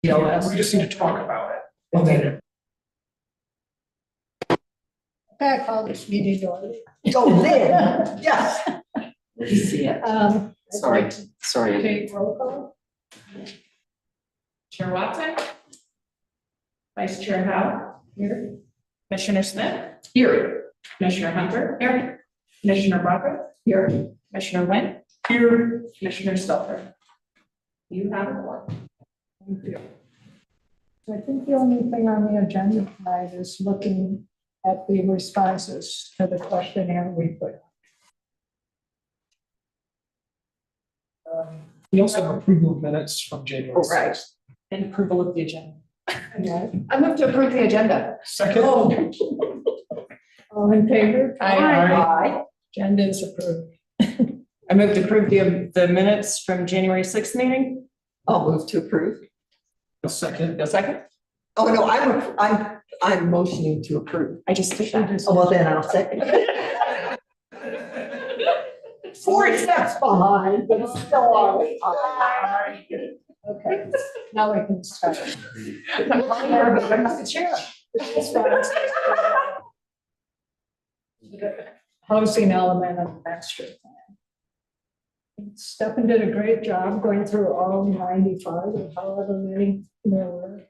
PLS. We just need to talk about it. And then, Okay, I call this meeting to order. oh, Lynn, yes. Let me see it. I'd Sorry, like to sorry. take roll call. Chair Watson. Vice Chair Howe. Here. Commissioner Smith. Here. Commissioner Hunter. Here. Commissioner Barker. Here. Commissioner Wynn. here, Commissioner Stelter. You have a floor. Thank you. So I think the only thing on the agenda tonight is looking at the responses to the questionnaire we put. we also have approval of minutes from January. Oh, right. 6th. And approval of the agenda. Right. I move to approve the agenda. Second. All in favor? Aye. Agenda is approved. I move to approve the minutes from January 6th meeting. I'll move to approve. A second. A second. Oh, no, I'm motioning to approve. I just did that. Oh, well, then I'll second. 4 steps behind, but still on. Okay, now we can start. I'm not the chair. Housing element of the master plan. Stefan did a great job going through all 95 or however many there were.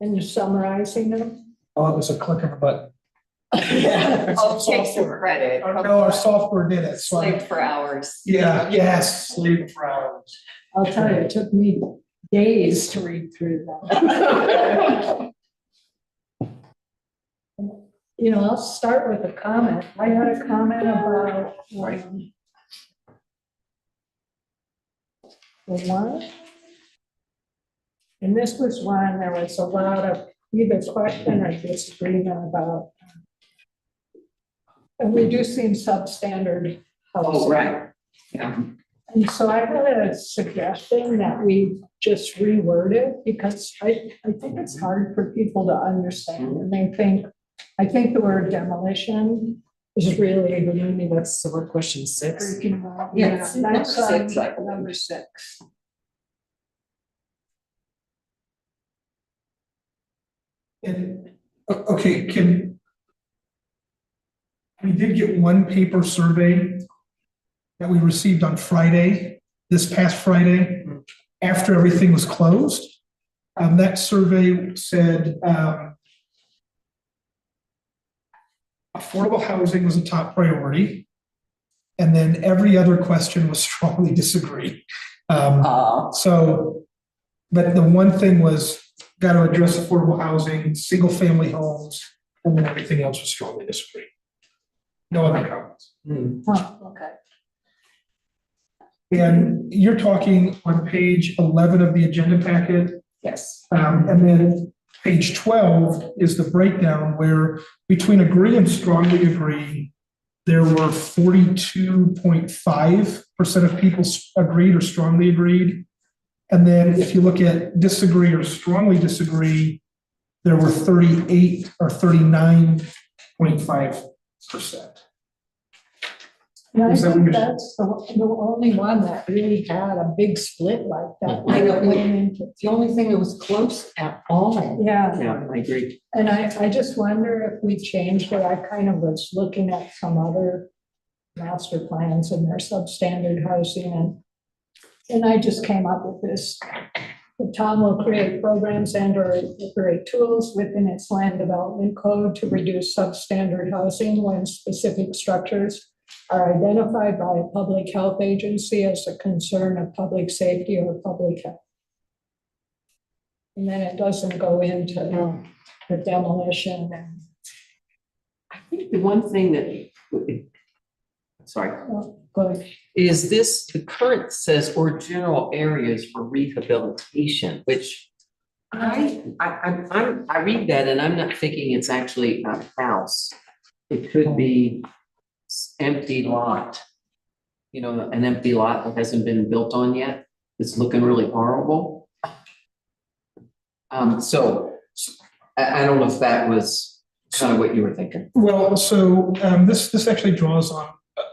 And summarizing them. Oh, it was a click of a button. I'll take some credit. No, our software did it, so. Slaved for hours. Yeah, yes, sleep for hours. I'll tell you, it took me days to read through them. You know, I'll start with a comment. I had a comment about the one. And this was one, there was a lot of either question or disagreement about reducing substandard housing. Oh, right. Yeah. And so I had a suggestion that we just reword it because I think it's hard for people to understand. And they think, I think the word demolition is really the meaning of So we're question 6. freaking out. Yes, Yeah, that's number 6, I believe. number 6. And, okay, we did get one paper survey that we received on Friday, this past Friday, after everything was closed. That survey said, affordable housing was a top priority. And then every other question was strongly disagree. So, but the one thing was, got to address affordable housing, single family homes, and then everything else was strongly disagree. No other comments. Oh, okay. And you're talking on page 11 of the agenda packet. Yes. And then page 12 is the breakdown where between agree and strongly agree, there were 42.5% of people agreed or strongly agreed. And then if you look at disagree or strongly disagree, there were 38 or 39.5%. And I Is that what think you're- that's the only one that really had a big split like that. I know. Went into- The only thing that was close at all. Yeah, Yeah, I agree. and I just wonder if we changed it. I kind of was looking at some other master plans and their substandard housing and I just came up with this. The town will create programs and or operate tools within its land development code to reduce substandard housing when specific structures are identified by a public health agency as a concern of public safety or public health. And then it doesn't go into the demolition and. I think the one thing that, sorry, Go ahead. is this, the current says or general areas for rehabilitation, which I read that and I'm not thinking it's actually a house. It could be empty lot. You know, an empty lot that hasn't been built on yet. It's looking really horrible. So I don't know if that was kind of what you were thinking. Well, so this actually draws on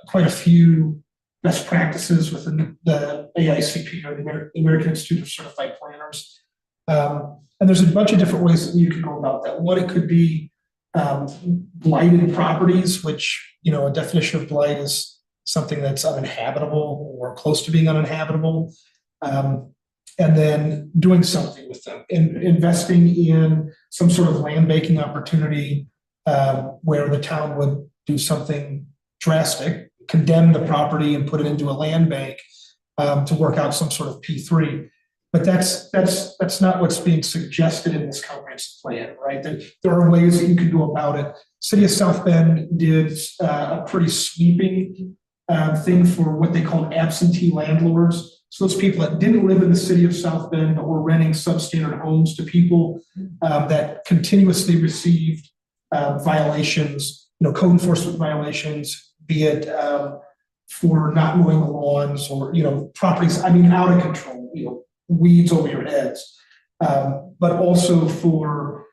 quite a few best practices within the AICP or the American Institute of Certified Planners. And there's a bunch of different ways that you can go about that. One, it could be blighted properties, which, you know, a definition of blight is something that's uninhabitable or close to being uninhabitable. And then doing something with them, investing in some sort of land banking opportunity where the town would do something drastic, condemn the property and put it into a land bank to work out some sort of P3. But that's not what's being suggested in this comprehensive plan, right? There are ways that you can go about it. City of South Bend did a pretty sweeping thing for what they called absentee landlords. So those people that didn't live in the city of South Bend but were renting substandard homes to people that continuously received violations, you know, code enforcement violations, be it for not mowing the lawns or, you know, properties, I mean, out of control, you know, weeds over your heads, but also for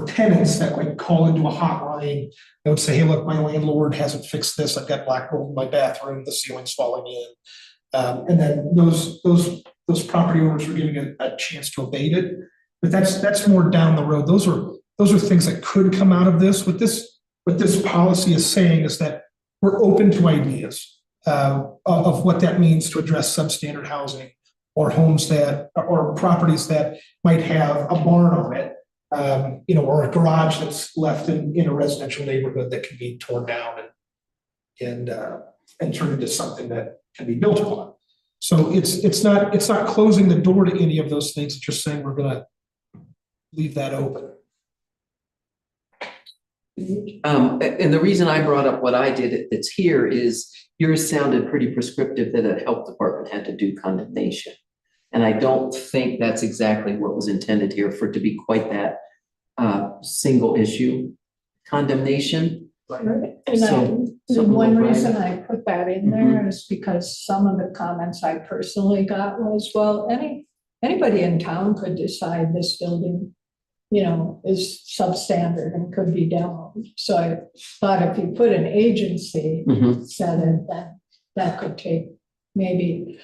tenants that would call into a hotline. They would say, hey, look, my landlord hasn't fixed this. I've got black mold in my bathroom. The ceiling's falling in. And then those property owners were giving a chance to abate it. But that's more down the road. Those are things that could come out of this. What this policy is saying is that we're open to ideas of what that means to address substandard housing or homes or properties that might have a barn on it, you know, or a garage that's left in a residential neighborhood that can be torn down and turned into something that can be built upon. So it's not closing the door to any of those things. It's just saying we're going to leave that open. And the reason I brought up what I did that's here is yours sounded pretty prescriptive that a health department had to do condemnation. And I don't think that's exactly what was intended here for it to be quite that single issue condemnation. And So, the something one like reason that. I put that in there is because some of the comments I personally got was, well, anybody in town could decide this building, you know, is substandard and could be demoed. So I thought if you put an agency said it, then that could maybe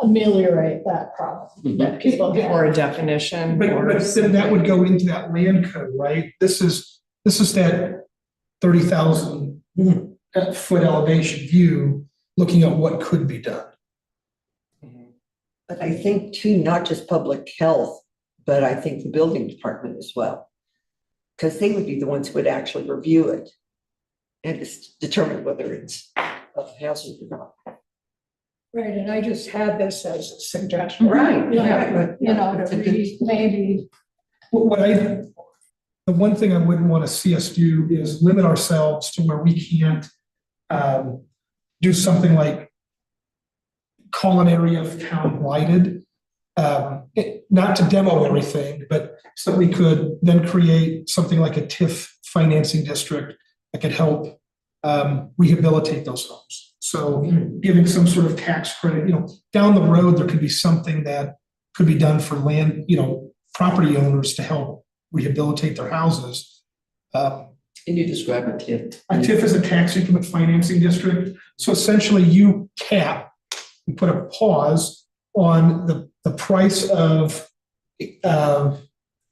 ameliorate that problem that people have. Or a definition. But or then that would go into that land code, right? This is that 30,000 foot elevation view, looking at what could be done. But I think too, not just public health, but I think the building department as well. Because they would be the ones who would actually review it and determine whether it's a hazard or not. Right, and I just had this as a suggestion. Right, Yeah, right. you know, to maybe. The one thing I wouldn't want to see us do is limit ourselves to where we can't do something like call an area of town blighted, not to demo everything, but so that we could then create something like a TIF financing district that could help rehabilitate those homes. So giving some sort of tax credit, you know, down the road, there could be something that could be done for land, you know, property owners to help rehabilitate their houses. Can you describe a TIF? A TIF is a tax increment financing district. So essentially you put a pause on the price of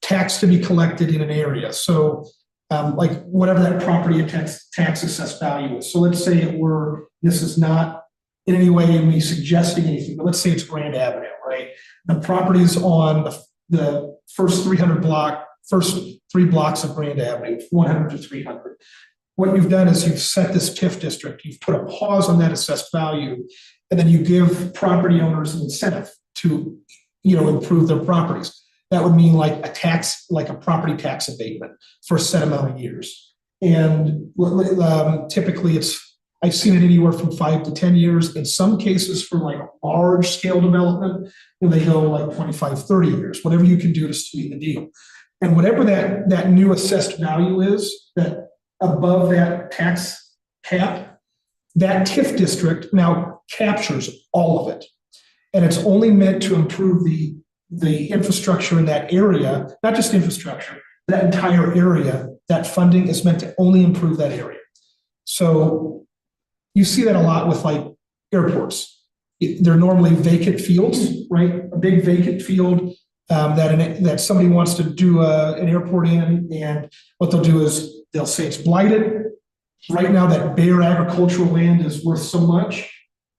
tax to be collected in an area. So like whatever that property tax assessed value is. So let's say this is not in any way me suggesting anything, but let's say it's Grand Avenue, right? The properties on the first 3 blocks of Grand Avenue, 100 to 300. What you've done is you've set this TIF district, you've put a pause on that assessed value, and then you give property owners an incentive to, you know, improve their properties. That would mean like a property tax abatement for a set amount of years. And typically I've seen it anywhere from 5 to 10 years. In some cases for like large scale development, they go like 25, 30 years, whatever you can do to sweeten the deal. And whatever that new assessed value is, that above that tax cap, that TIF district now captures all of it. And it's only meant to improve the infrastructure in that area, not just infrastructure, that entire area. That funding is meant to only improve that area. So You see that a lot with like airports. They're normally vacant fields, right? A big vacant field that somebody wants to do an airport in, and what they'll do is they'll say it's blighted. Right now, that bare agricultural land is worth so much,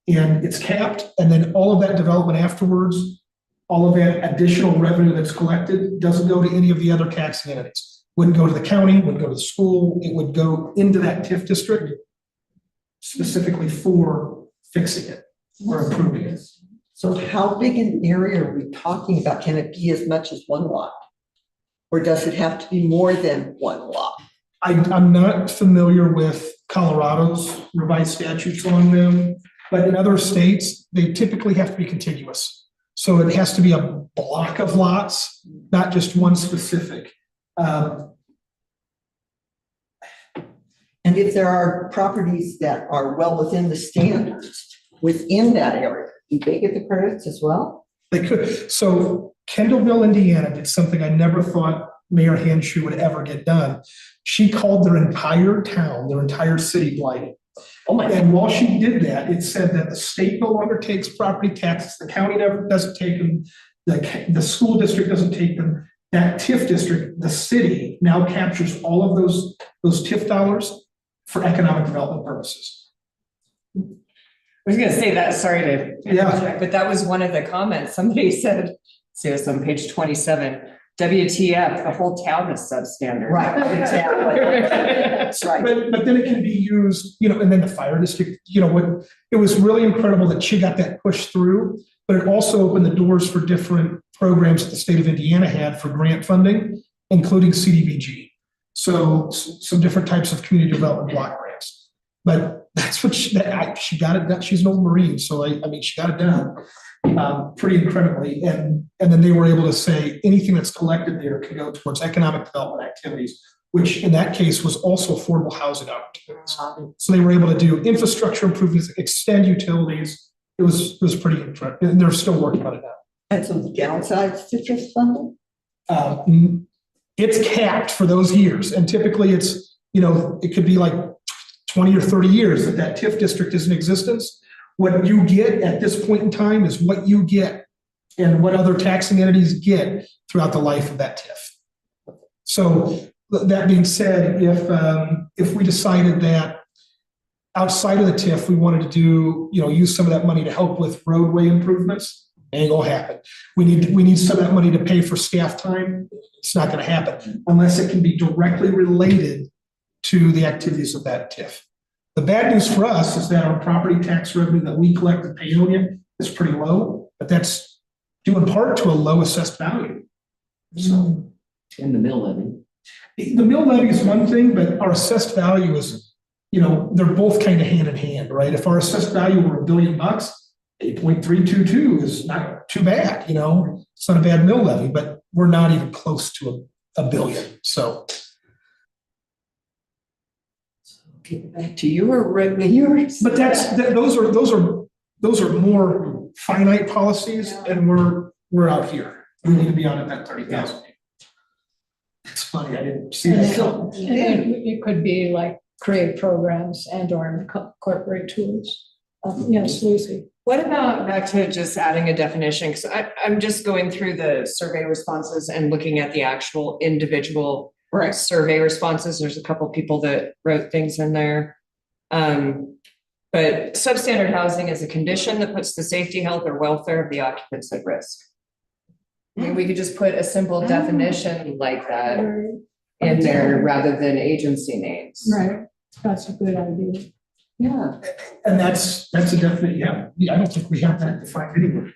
and it's capped, and then all of that development afterwards, all of that additional revenue that's collected doesn't go to any of the other taxing entities. Wouldn't go to the county, wouldn't go to the school, it would go into that TIF district specifically for fixing it or improving it. So how big an area are we talking about? Can it be as much as one lot? Or does it have to be more than one lot? I'm not familiar with Colorado's revised statutes on them, but in other states, they typically have to be contiguous. So it has to be a block of lots, not just one specific. And if there are properties that are well within the standards within that area, do they get the credits as well? They could. So Kendallville, Indiana did something I never thought Mayor Hanshu would ever get done. She called their entire town, their entire city blighted. Oh my. And while she did that, it said that the state no longer takes property taxes, the county never doesn't take them, the school district doesn't take them. That TIF district, the city now captures all of those TIF dollars for economic development purposes. I was gonna say that, sorry to interject, but that was one of the comments. Somebody said, see, it's on page 27, WTF, the whole town is substandard. Right, exactly. That's right. But then it can be used, and then the fire district, it was really incredible that she got that pushed through, but it also opened the doors for different programs that the state of Indiana had for grant funding, including CDBG. So some different types of community development block grants. But that's what she got it done. She's an old Marine, so I mean, she got it done pretty incredibly. And then they were able to say anything that's collected there can go towards economic development activities, which in that case was also affordable housing opportunities. So they were able to do infrastructure improvements, extend utilities. It was pretty incredible. And they're still working on it now. And some downsides to TIF funding? It's capped for those years. And typically it's, it could be like 20 or 30 years that TIF district is in existence. What you get at this point in time is what you get and what other taxing entities get throughout the life of that TIF. So that being said, if we decided that outside of the TIF, we wanted to do, use some of that money to help with roadway improvements, ain't gonna happen. We need some of that money to pay for staff time. It's not gonna happen unless it can be directly related to the activities of that TIF. The bad news for us is that our property tax revenue that we collect at Paonia is pretty low, but that's due in part to a low assessed value. So, In the mill levy. the mill levy is one thing, but our assessed value is, they're both kind of hand in hand, right? If our assessed value were $1 billion, 8.322 is not too bad, it's not a bad mill levy, but we're not even close to a billion. So Get back to your yours. but those are more finite policies, and we're out here. We need to be on at that 30,000. It's funny, I didn't see that coming. It could be like create programs and or incorporate tools. Yes, Lucy. What about back to just adding a definition? Because I'm just going through the survey responses and looking at the actual individual survey responses. There's a couple people that wrote things in there. But substandard housing is a condition that puts the safety, health, or welfare of the occupants at risk. I mean, we could just put a simple definition like that in there rather than agency names. Right, that's a good idea. Yeah. And that's a definite, yeah, I don't think we have that defined anywhere.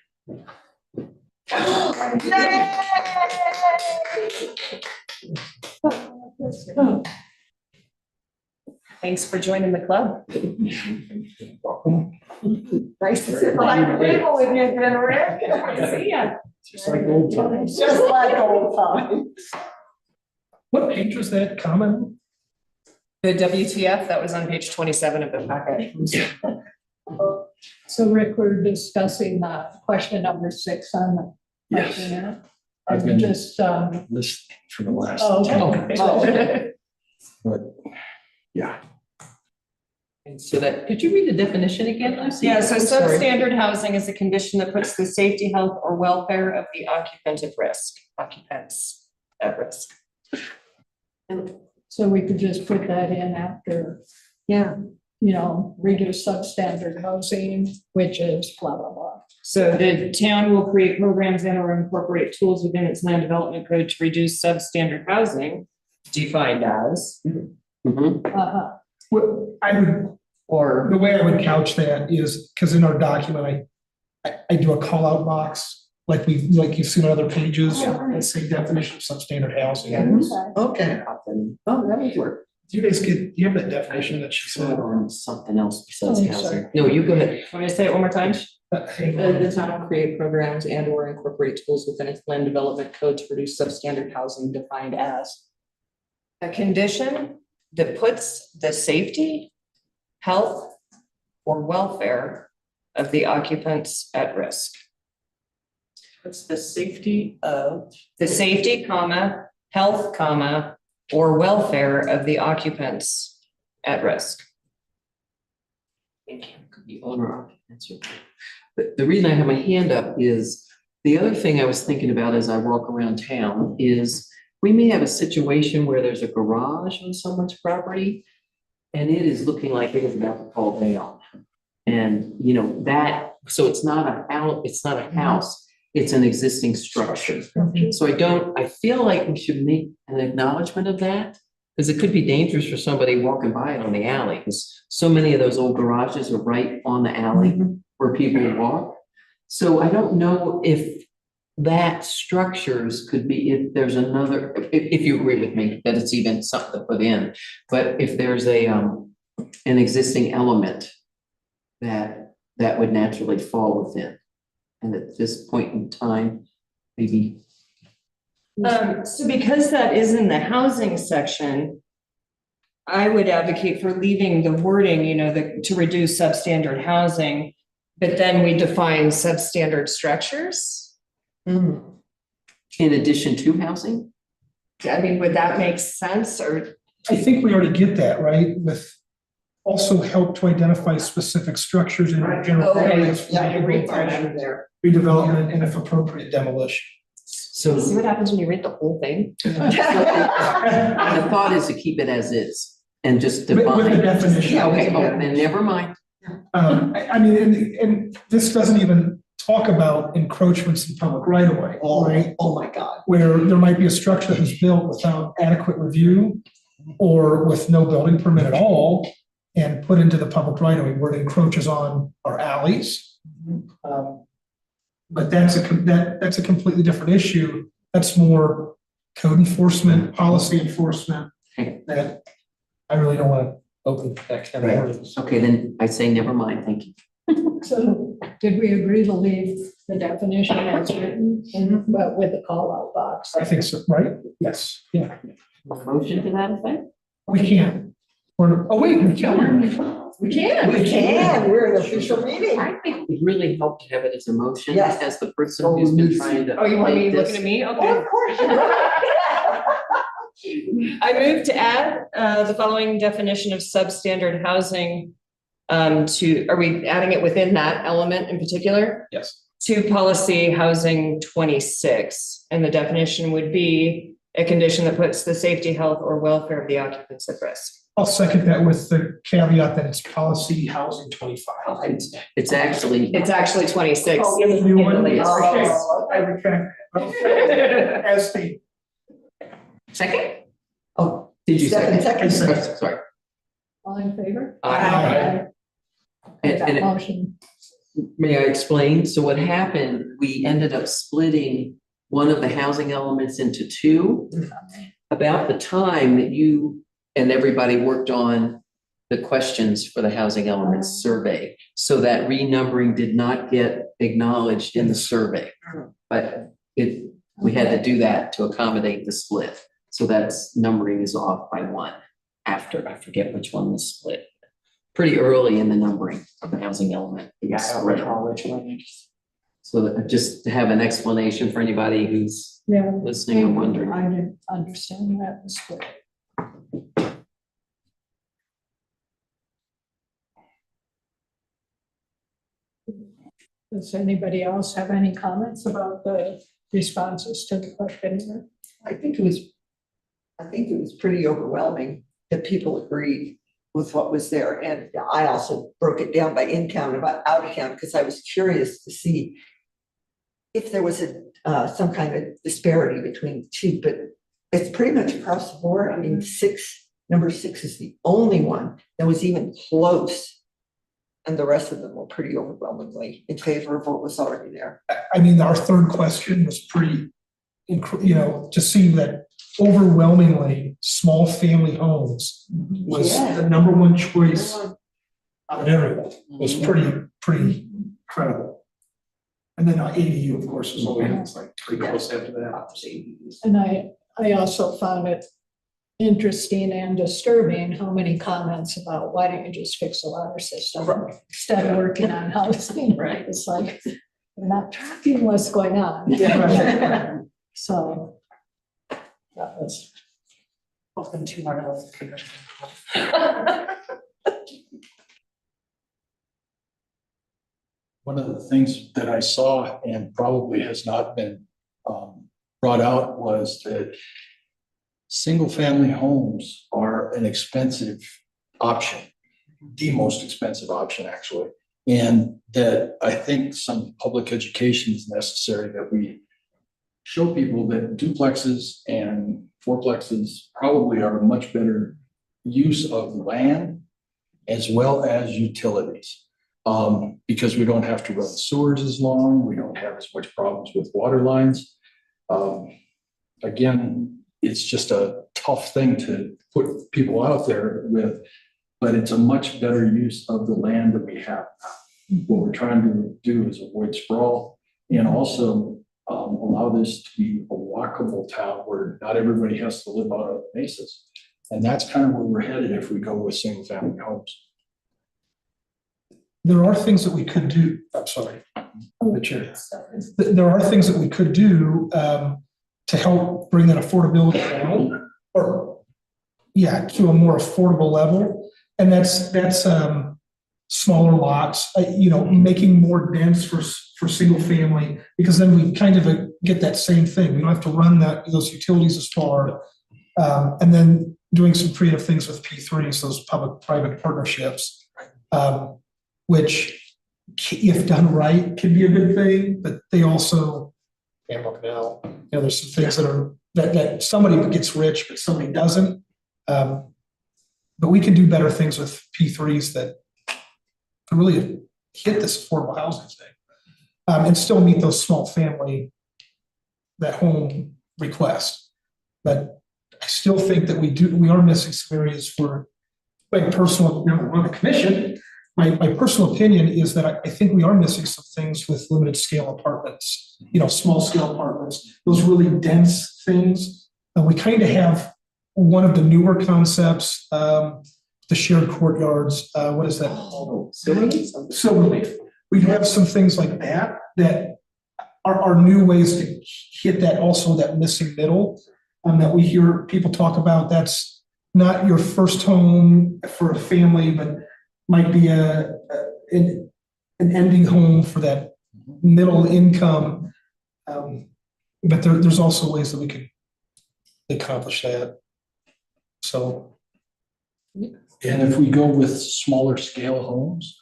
Thanks for joining the club. Nice to sit behind the table with you again, Rick. See ya. Just like old times. Just like old times. What page was that comment? The WTF, that was on page 27 of the packet. So Rick, we're discussing question number 6 on the. Yes. questionnaire. I've And been just, listening for the last. okay. But yeah, And so that, could you read the definition again, Lucy? Yeah, so I'm sorry. substandard housing is a condition that puts the safety, health, or welfare of the occupants at risk. So we could just put that in after, Yeah, reduce substandard housing, which is blah, blah, blah. So the town will create programs and or incorporate tools within its land development code to reduce substandard housing, defined as, mhm. Uh-huh. Well, or. the way I would couch that is, because in our document, I do a call out box, like you've seen on other pages, and say definition of substandard housing. Yeah. Okay. Oh, that would work. Do you guys do you have that definition that she So said? on something else besides Oh, housing. sorry. No, you go ahead. Want me to say it one more time? Hang on. The town will create programs and or incorporate tools within its land development code to reduce substandard housing defined as a condition that puts the safety, health, or welfare of the occupants at risk. What's the safety of? The safety, health, or welfare of the occupants at risk. Could be owner occupants. But the reason I have my hand up is, the other thing I was thinking about as I walk around town is, we may have a situation where there's a garage on someone's property, and it is looking like it is about to fall down. And, so it's not a house, it's an existing structure. So I feel like we should make an acknowledgement of that, because it could be dangerous for somebody walking by it on the alley, because so many of those old garages are right on the alley where people walk. So I don't know if that structures could be, if there's another, if you agree with me, that it's even something to put in, but if there's an existing element that would naturally fall within. And at this point in time, maybe. So because that is in the housing section, I would advocate for leaving the wording, to reduce substandard housing, but then we define substandard structures. Mhm. In addition to housing? I mean, would that make sense or? I think we already get that, right? With also help to identify specific structures in general areas. for redevelopment and if appropriate demolition. So See what happens when you read the whole thing? the thought is to keep it as is and just With the define. definition. Yeah, okay, then never mind. I mean, and this doesn't even talk about encroachments in public right of way, right? Oh, my God. Where there might be a structure that was built without adequate review or with no building permit at all and put into the public right of way where it encroaches on our alleys. But that's a completely different issue. That's more code enforcement, policy enforcement that I really don't want to open that can of worms. Okay, then I say never mind, thank you. So did we agree to leave the definition as written but with the call out box? I think so, right? Yes, yeah. Motion to that effect? We can. We can. We can. We can, we're an official meeting. I think it would really help to have it as a motion, Yes. as the person who's been trying to. Oh, you want me update looking this. at me? Oh, Okay. of course. you're right. I move to add the following definition of substandard housing are we adding it within that element in particular? Yes. To policy housing 26, and the definition would be a condition that puts the safety, health, or welfare of the occupants at risk. I'll second that with the caveat that it's policy housing 25. It's actually, It's actually 26. Oh, It's a new one. It's- Oh, I retract that. As stated. second? Oh, did you Second, second? second. Sorry. All in favor? Aye. And- That and- motion. May I explain? So what happened, we ended up splitting one of the housing elements into two. About the time that you and everybody worked on the questions for the housing elements survey. So that renumbering did not get acknowledged in the survey. But we had to do that to accommodate the split. So that's numbering is off by one after, I forget which one was split. Pretty early in the numbering of the housing element. It was split. So that just to have an explanation for anybody who's Yeah. listening or wondering. I didn't understand that split. Does anybody else have any comments about the responses to the questionnaire? I think it was pretty overwhelming that people agreed with what was there. And I also broke it down by in town and by out of town, because I was curious to see if there was some kind of disparity between the two, but it's pretty much across the board. I mean, number six is the only one that was even close. And the rest of them were pretty overwhelmingly in favor of what was already there. I mean, our third question was pretty, to see that overwhelmingly small family homes was Yeah. the number one choice out of everyone. Was pretty incredible. And then ADU, of course, was always like pretty close after that. And I also found it interesting and disturbing how many comments about why don't you just fix the water system instead of working on housing. Right. It's like, we're not tracking what's going on. Yeah. So that was. Welcome to our little commission. One of the things that I saw and probably has not been brought out was that single-family homes are an expensive option, the most expensive option, actually. And that I think some public education is necessary, that we show people that duplexes and fourplexes probably are a much better use of land as well as utilities. Because we don't have to run sewers as long, we don't have as much problems with water lines. Again, it's just a tough thing to put people out there with, but it's a much better use of the land that we have now. What we're trying to do is avoid sprawl and also allow this to be a walkable town where not everybody has to live out of mesas. And that's kind of where we're headed if we go with single family homes. There are things that we could do, I'm sorry, the chair. There are things that we could do to help bring that affordability down, or to a more affordable level. And that's smaller lots, making more dense for single family, because then we kind of get that same thing. We don't have to run those utilities as far. And then doing some creative things with P3s, those public-private partnerships, which, if done right, can be a good thing, but they also, look now, there's some things that somebody gets rich, but somebody doesn't. But we can do better things with P3s that can really hit this affordable housing thing, and still meet those small family, that home request. But I still think that we are missing some areas for, my personal, we're on the commission. My personal opinion is that I think we are missing some things with limited scale apartments, small scale apartments, those really dense things. And we kind of have one of the newer concepts, the shared courtyards. What is that called? Silverleaf. We have some things like that are new ways to hit that, also that missing middle that we hear people talk about. That's not your first home for a family, but might be an ending home for that middle income. But there's also ways that we could accomplish that. So. And if we go with smaller scale homes,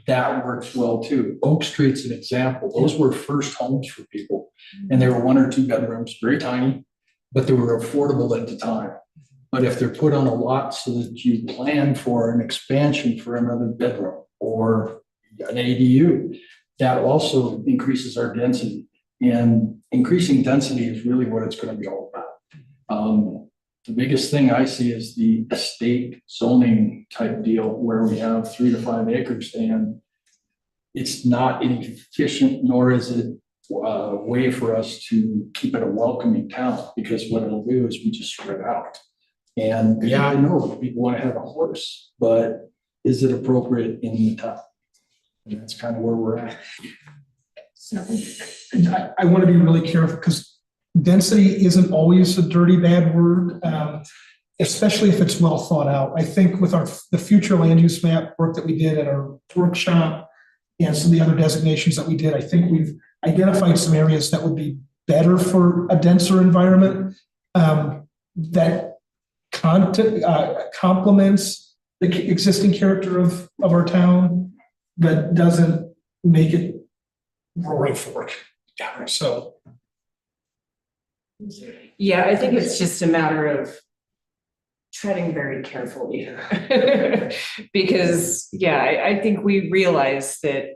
that works well too. Oak Street's an example. Those were first homes for people. And they were 1 or 2 bedrooms, very tiny, but they were affordable at the time. But if they're put on a lot so that you plan for an expansion for another bedroom or an ADU, that also increases our density. And increasing density is really what it's going to be all about. The biggest thing I see is the estate zoning type deal where we have 3 to 5 acres, and it's not inefficient, nor is it a way for us to keep it a welcoming town, because what it'll do is we just spread out. And yeah, I know people want to have a horse, but is it appropriate in the town? And that's kind of where we're at. I want to be really careful, because density isn't always a dirty, bad word, especially if it's well thought out. I think with the future land use map work that we did at our workshop, and some of the other designations that we did, I think we've identified some areas that would be better for a denser environment, that complements the existing character of our town, but doesn't make it roaring fork. Yeah, so. Yeah, I think it's just a matter of treading very carefully. Because, yeah, I think we realize that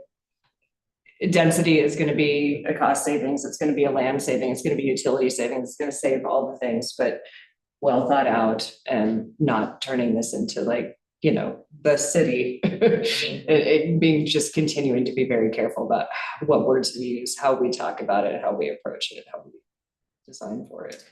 density is gonna be a cost savings, it's gonna be a land saving, it's gonna be utility savings, it's gonna save all the things, but well thought out and not turning this into like, you know, the city. It being just continuing to be very careful about what words we use, how we talk about it, how we approach it, how we design for it.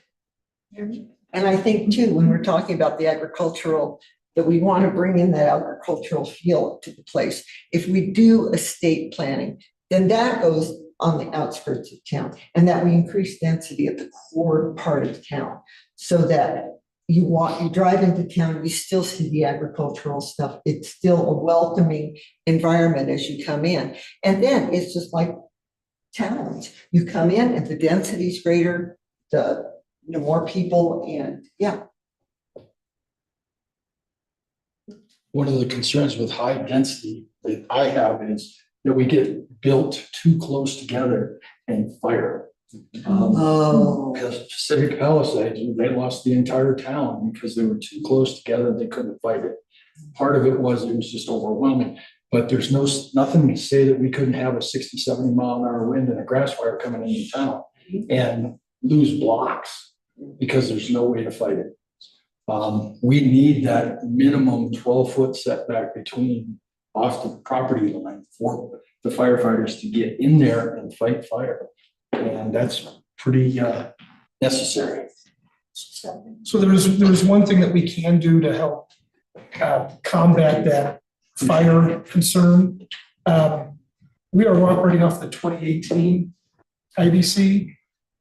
And I think too, when we're talking about the agricultural, that we want to bring in that agricultural feel to the place. If we do estate planning, then that goes on the outskirts of town, and that we increase density at the core part of town, so that you drive into town, you still see the agricultural stuff. It's still a welcoming environment as you come in. And then it's just like towns. You come in and the density is greater, more people, and yeah. One of the concerns with high density that I have is that we get built too close together and fire. Oh. Because Pacific Palisades, they lost the entire town because they were too close together, they couldn't fight it. Part of it was just overwhelming, but there's nothing to say that we couldn't have a 60, 70 mile an hour wind and a grass fire coming into town and lose blocks because there's no way to fight it. We need that minimum 12-foot setback between off the property line for the firefighters to get in there and fight fire. And that's pretty necessary. So there's one thing that we can do to help combat that fire concern. We are operating off the 2018 IBC.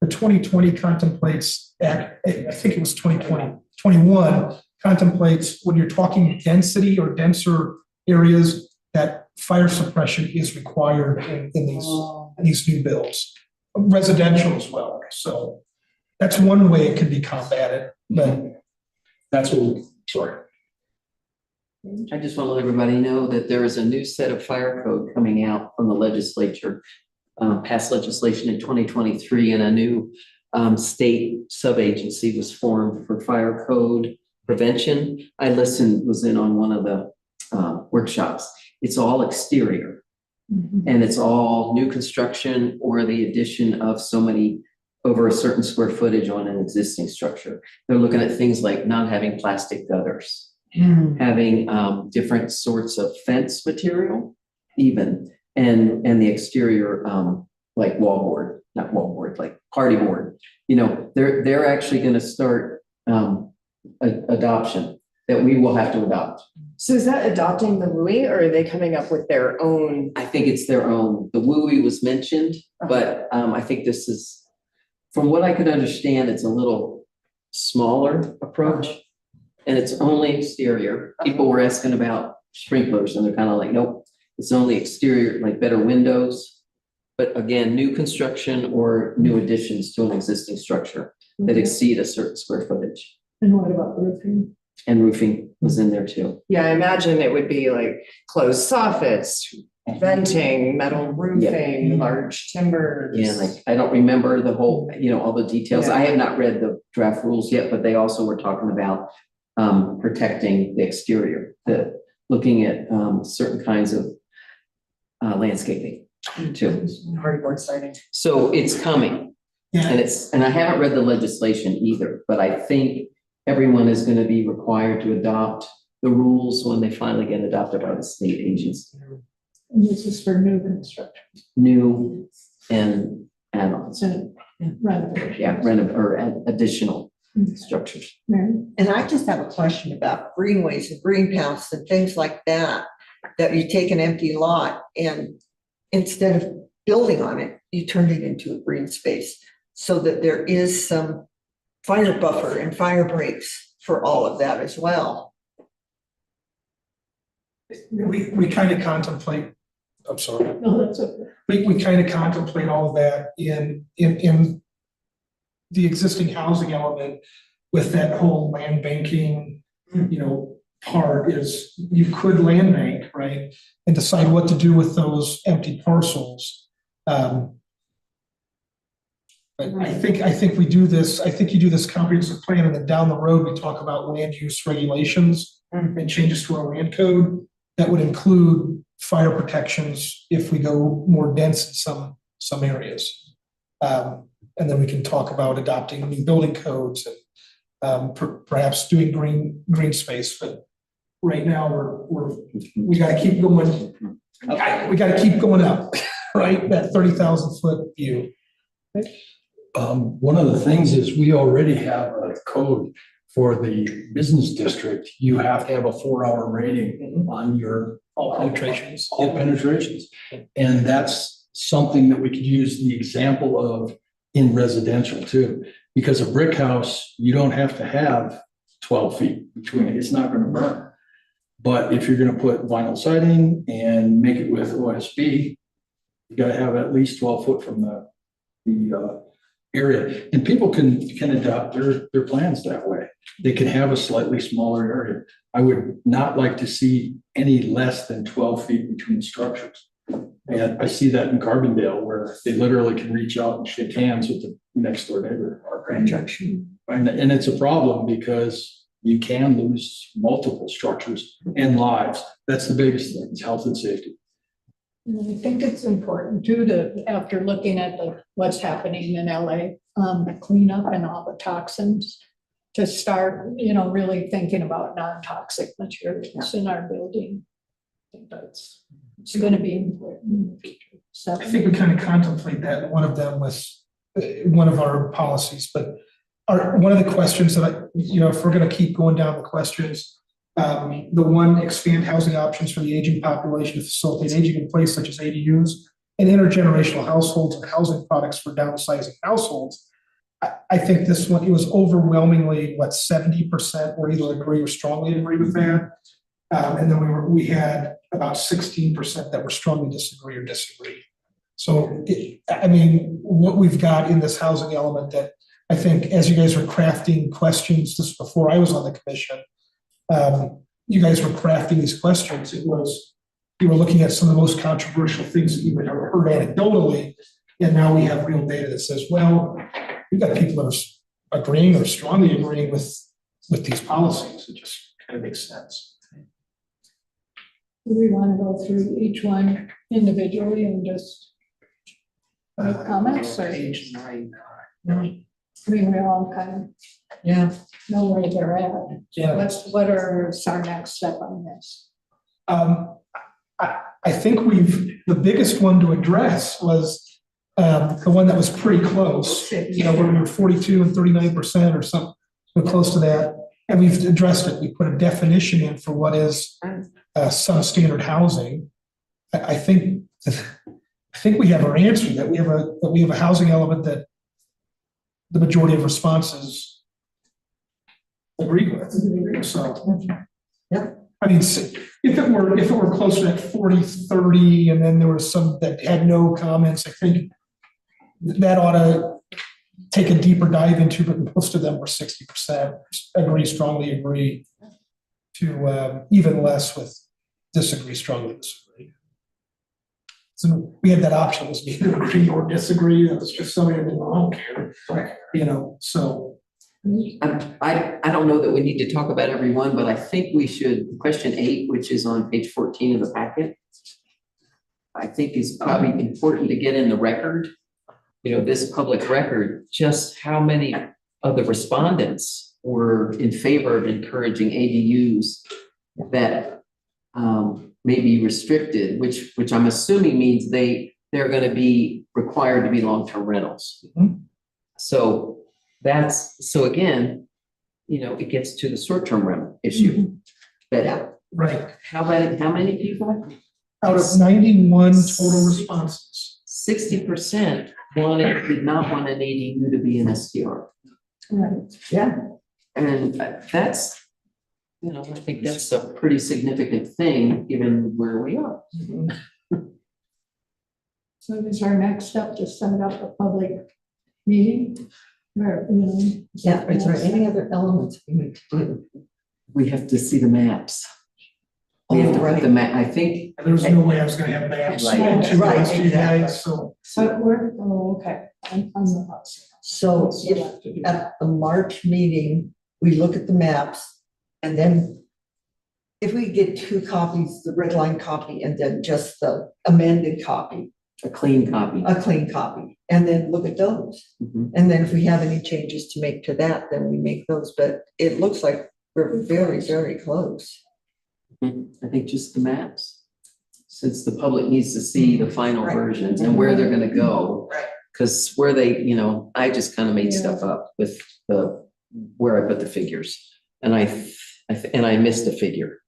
The 2020 contemplates, I think it was 2021, contemplates when you're talking density or denser areas, that fire suppression is required in these new builds, residential as well. So that's one way it can be combated, but That's what, sorry. I just want to let everybody know that there is a new set of fire code coming out from the legislature, passed legislation in 2023, and a new state sub-agency was formed for fire code prevention. I was in on one of the workshops. It's all exterior, and it's all new construction or the addition of so many over a certain square footage on an existing structure. They're looking at things like not having plastic gutters, having different sorts of fence material, even, and the exterior like not wallboard, like party board. You know, they're actually going to start adoption that we will have to adopt. So is that adopting the WUI, or are they coming up with their own? I think it's their own. The WUI was mentioned, but I think this is, from what I could understand, it's a little smaller approach, and it's only exterior. People were asking about sprinklers, and they're kind of like, nope, it's only exterior, like better windows. But again, new construction or new additions to an existing structure that exceed a certain square footage. And what about roofing? And roofing was in there too. Yeah, I imagine it would be like closed soffits, venting, metal roofing, large timbers. Yeah, like, I don't remember the whole, all the details. I have not read the draft rules yet, but they also were talking about protecting the exterior, looking at certain kinds of landscaping too. Hardboard siding. So it's coming, and I haven't read the legislation either, but I think everyone is going to be required to adopt the rules when they finally get adopted by the state agency. And this is for new construction. New and add-ons. Renovation. Or additional structures. And I just have a question about greenways and greenhouse and things like that, that you take an empty lot and instead of building on it, you turn it into a green space so that there is some fire buffer and fire breaks for all of that as well. we kind of contemplate I'm sorry. No, that's okay. We kind of contemplate all of that in the existing housing element with that whole land banking, part is you could land bank, right? And decide what to do with those empty parcels. But I think we do this, I think you do this comprehensive plan and then down the road, we talk about land use regulations and changes to our land code that would include fire protections if we go more dense in some areas. And then we can talk about adopting new building codes and perhaps doing green space, but right now we gotta keep going. We gotta keep going up, right? That 30,000 foot view. One of the things is we already have a code for the business district. You have to have a 4-hour rating on your All penetrations. all penetrations. And that's something that we could use the example of in residential too. Because a brick house, you don't have to have 12 feet between it. It's not going to burn. But if you're going to put vinyl siding and make it with OSB, you got to have at least 12 foot from the area. And people can adopt their plans that way. They can have a slightly smaller area. I would not like to see any less than 12 feet between structures. And I see that in Carbondale where they literally can reach out and shake hands with the next door neighbor. And it's a problem because you can lose multiple structures and lives. That's the biggest thing, is health and safety. And I think it's important too to, after looking at what's happening in LA, the cleanup and all the toxins, to start, really thinking about non-toxic materials in our building. I think it's gonna be important. So, I think we kind of contemplate that. One of them was one of our policies, but one of the questions that if we're going to keep going down the questions, the one, expand housing options for the aging population to facilitate aging in place, such as ADUs and intergenerational households and housing products for downsizing households. I think this one, it was overwhelmingly 70% were either agree or strongly agree with that. And then we had about 16% that were strongly disagree or disagree. So, what we've got in this housing element that I think as you guys were crafting questions, this before I was on the commission, you guys were crafting these questions. You were looking at some of the most controversial things that you had ever heard anecdotally. And now we have real data that says, well, we've got people that are agreeing or strongly agreeing with these policies. It just kind of makes sense. do we want to go through each one individually and just make comments or? Page 9. We all kind Yeah. of know where they're at. Yeah. What are our next step on this? I think the biggest one to address was the one that was pretty close, where we were 42 and 39% or something, close to that. And we've addressed it. We put a definition in for what is substandard housing. I think we have our answer, that we have a housing element that the majority of responses agree with. So, Yeah. if it were closer to 40-30, and then there was some that had no comments, I think that ought to take a deeper dive into, but most of them were 60% strongly agree, to even less with disagree, disagree. So we had that option, was either agree or disagree. That was just something that I don't care, so. I don't know that we need to talk about every one, but I think we should, question 8, which is on page 14 of the packet, I think is probably important to get in the record. This public record, just how many of the respondents were in favor of encouraging ADUs that may be restricted, which I'm assuming means they're going to be required to be long-term rentals. Mhm. So again, it gets to the short-term rental issue. But Right. how many people? Out of 91 total responses. 60% did not want an ADU to be an STR. Right. Yeah. And that's, I think that's a pretty significant thing given where we are. So is our next step to set up a public meeting? Or, you know, Yeah, is there any other elements we need to do? We have to see the maps. Oh, We have to write right. the map, I think, There was no way I was gonna have maps. Right. to Right, rest of you exactly. guys, so. But we're, oh, okay, I'm the house. So if at the March meeting, we look at the maps and then if we get 2 copies, the red line copy and then just the amended copy, a clean copy. a clean copy, and then look at those. Mhm. And then if we have any changes to make to that, then we make those, but it looks like we're very, very close. I think just the maps, since the public needs to see the final Right. versions and where they're gonna go. Right. Cause where they, I just kind of made stuff up with where I put the figures. And I missed a figure.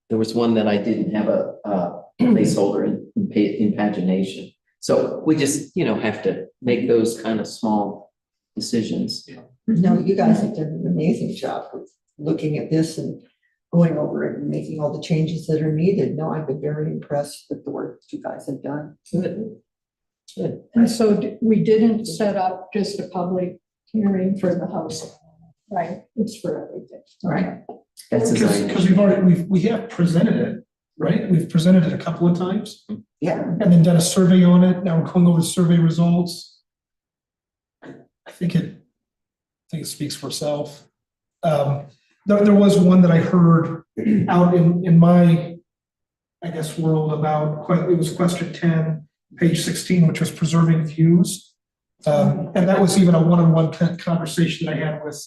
There was one that I didn't have a placeholder in pagination. So we just, have to make those kind of small decisions. No, you guys have done an amazing job with looking at this and going over it and making all the changes that are needed. No, I've been very impressed with the work that you guys have done. Good. Good. And so we didn't set up just a public hearing for the house, right? It's for everything. Right. That's Because design. we've already, we have presented it, right? We've presented it a couple of times Yeah, and then done a survey on it. Now we're going over the survey results. I think it speaks for itself. There was one that I heard out in my, I guess, world about, it was question 10, page 16, which was preserving views. And that was even a one-on-one conversation that I had with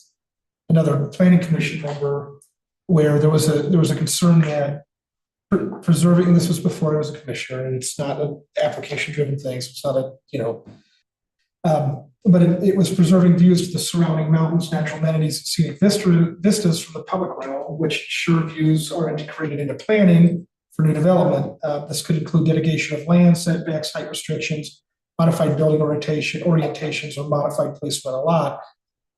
another planning commission member where there was a concern that preserving, and this was before I was a commissioner, and it's not an application-driven thing, so it's not but it was preserving views of the surrounding mountains, natural amenities, and scenic vistas from the public realm, which ensure views are integrated into planning for new development. This could include dedication of land, setbacks, height restrictions, modified building orientations, or modified placement of lot.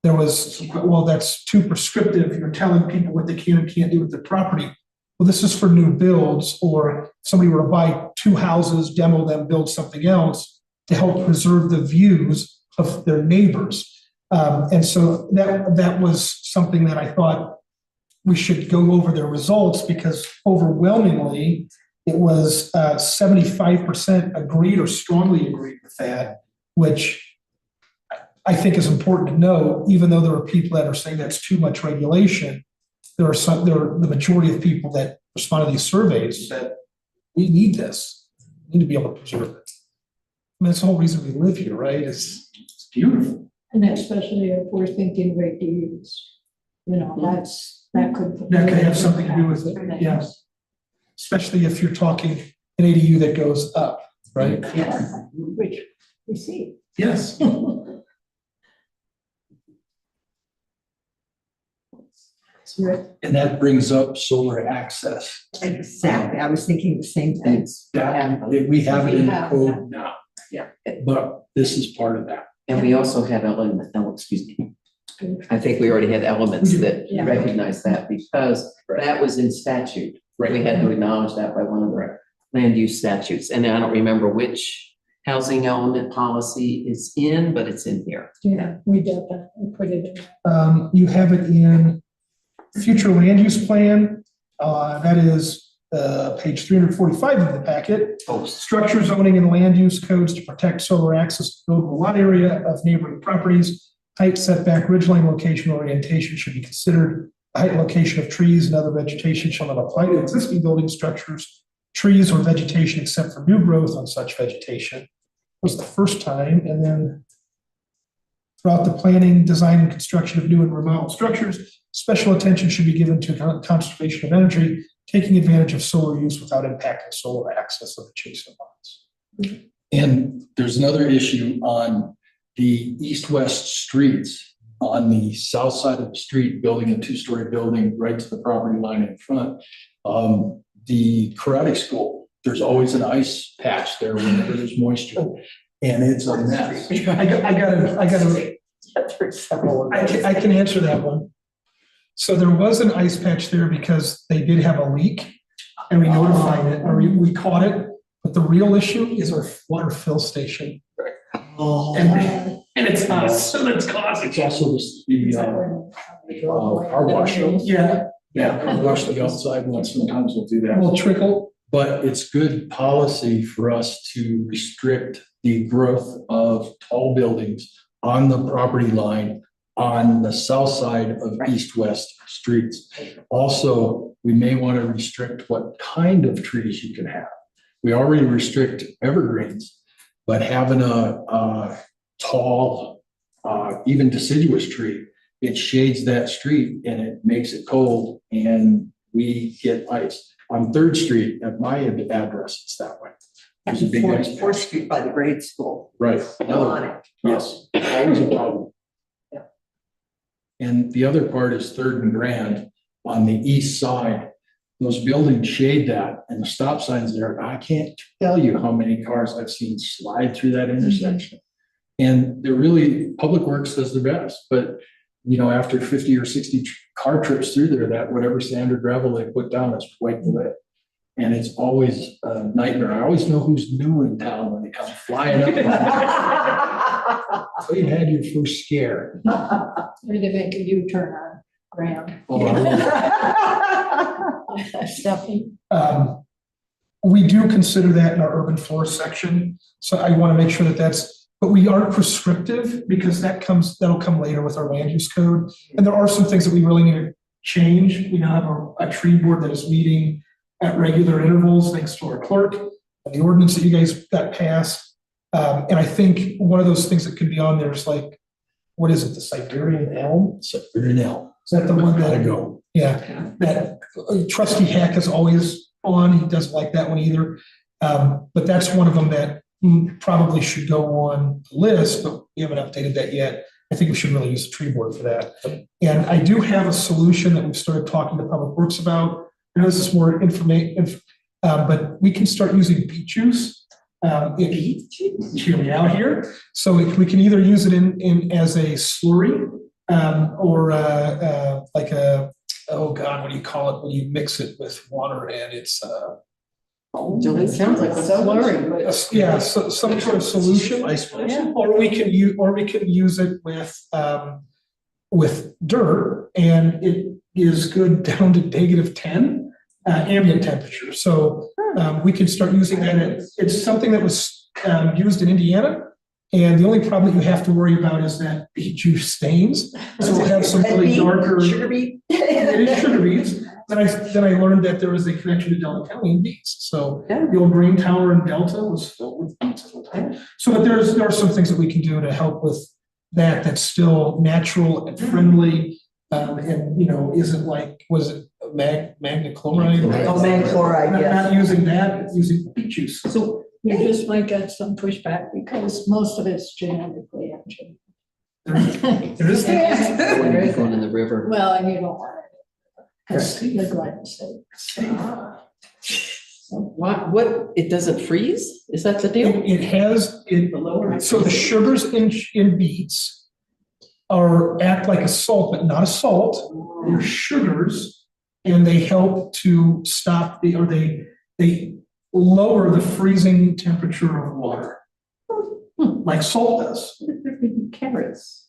There was, well, that's too prescriptive. You're telling people what they can and can't do with their property. Well, this is for new builds, or if somebody were to buy 2 houses, demo them, build something else to help preserve the views of their neighbors. And so that was something that I thought we should go over their results, because overwhelmingly it was 75% agreed or strongly agreed with that, which I think is important to know. Even though there are people that are saying that's too much regulation, there are the majority of people that respond to these surveys that we need this. We need to be able to preserve it. I mean, that's the whole reason we live here, right? It's beautiful. And especially if we're thinking rate to use, that could. That could have something to do with it, yes. Especially if you're talking an ADU that goes up, right? yes. Which we see. Yes. And that brings up solar access. Exactly. I was thinking the same thing. We have it in the have code now. Yeah. But this is part of that. And we also have excuse me. I think we already had elements that Yeah. recognize that, because that was in statute. We had to acknowledge that by one of the land use statutes. And I don't remember which housing element policy is in, but it's in here. Yeah, we definitely put it in. You have it in future land use plan. That is page 345 of the packet. Structure zoning and land use codes to protect solar access to buildable lot area of neighboring properties. Height, setback, ridgeline location, orientation should be considered. Height and location of trees and other vegetation shall not apply to existing building structures, trees or vegetation except for new growth on such vegetation. Was the first time. And then throughout the planning, design, and construction of new and remodeled structures, special attention should be given to conservation of energy, taking advantage of solar use without impacting solar access of adjacent lots. And there's another issue on the east-west streets. On the south side of the street, building a 2-story building right to the property line in front. The karate school, there's always an ice patch there whenever there's moisture, and it's a mess. I can answer that one. So there was an ice patch there because they did have a leak and we notified it, or we caught it, But the real issue is our water fill station. Oh. And it's us, so that's causing. It's also car wash. Yeah, Yeah, car wash the outside one, sometimes we'll do that. will trickle. But it's good policy for us to restrict the growth of tall buildings on the property line on the south side of east-west streets. Also, we may want to restrict what kind of trees you can have. We already restrict evergreens, but having a tall, even deciduous tree, it shades that street and it makes it cold and we get ice. On Third Street at my address, it's that way. There's a big ice patch. Fourth Street by the grade school. Right. On it. Yes, always a problem. Yeah. And the other part is Third and Grand on the east side. Those buildings shade that and the stop signs there. I can't tell you how many cars I've seen slide through that intersection. And they're really, Public Works does the best, but you know, after 50 or 60 car trips through there, that whatever sand or gravel they put down is wiped away. And it's always a nightmare. I always know who's new in town when they come flying up. So you had your first scare. Or they make a U-turn on Graham. Oh, I love Stephanie. We do consider that in our urban forest section, so I want to make sure that that's, but we aren't prescriptive because that'll come later with our land use code. And there are some things that we really need to change. We now have a tree board that is meeting at regular intervals, thanks to our clerk, and the ordinance that you guys got passed. And I think one of those things that could be on there is like, what is it, the Siberian elm? Siberian elm. Is that the one Gotta that? go. Yeah, that trustee Hack is always on. He doesn't like that one either. But that's one of them that probably should go on the list, but we haven't updated that yet. I think we should really use the tree board for that. And I do have a solution that we've started talking to Public Works about. I know this is more information, but we can start using beet juice. Hear me out here. So we can either use it in as a slurry or like a, oh God, what do you call it when you mix it with water and it's It sounds like a slurry. yeah, so some sort of solution. Ice floes. Or we can use it with dirt, and it is good down to -10 ambient temperature. So we can start using that. It's something that was used in Indiana, and the only problem that you have to worry about is that beet juice stains. So we'll have some really darker. Sugar beet. It is sugar beets. Then I learned that there was a connection to Delta County and beets. So Yeah. the old grain tower in Delta was filled with beets at the time. So, but there are some things that we can do to help with that. That's still natural and friendly, and isn't like, was it magna chloride? Oh, magna chloride, Not yes. using that, using beet juice. So, You just might get some pushback because most of it's genetically engineered. There is that. When you're going in the river. Well, and you don't want it. Because the glyphosate. What, it doesn't freeze? Is that the deal? It has, so the sugars in beets act like a salt, but not a salt. They're sugars, and they help to stop they lower the freezing temperature of water, like salt does. Carrots.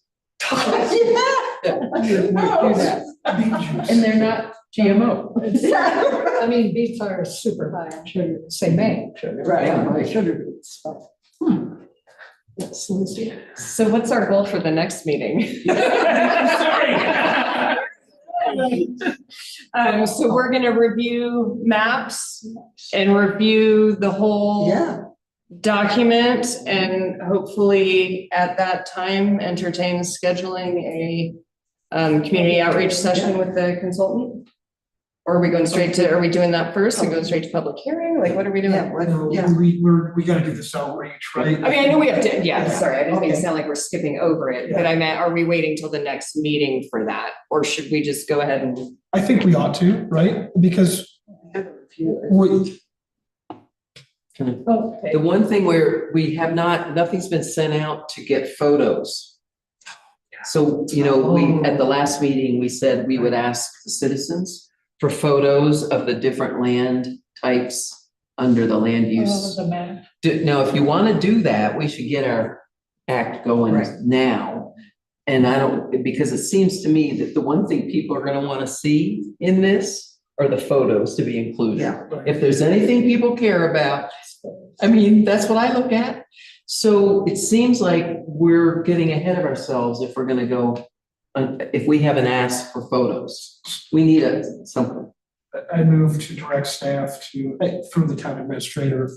Beet juice. And they're not GMO. I mean, beets are super high in sugar, say main sugar. right, sugar beets. That's Lucy. So what's our goal for the next meeting? So we're gonna review maps and review the whole Yeah, document, and hopefully at that time entertain scheduling a community outreach session with the consultant? Or are we going straight to, are we doing that first and going straight to public hearing? Like, what are we doing? yeah, well, yeah. We gotta do this outreach, right? I mean, I know we have to, yeah, Yeah. sorry, I didn't mean to Okay. sound like we're skipping over it, but I meant, are we waiting till the next meeting for that? Or should we just go ahead and? I think we ought to, right? Because we, Okay. The one thing where we have nothing's been sent out to get photos. So, at the last meeting, we said we would ask the citizens for photos of the different land types under the land use. The map. Now, if you want to do that, we should get our act going Right. now. And I don't, because it seems to me that the one thing people are gonna want to see in this are the photos to be included. Yeah. If there's anything people care about, I mean, that's what I look at. So it seems like we're getting ahead of ourselves if we're gonna go, if we haven't asked for photos. We need something. I move to direct staff to, through the town administrator,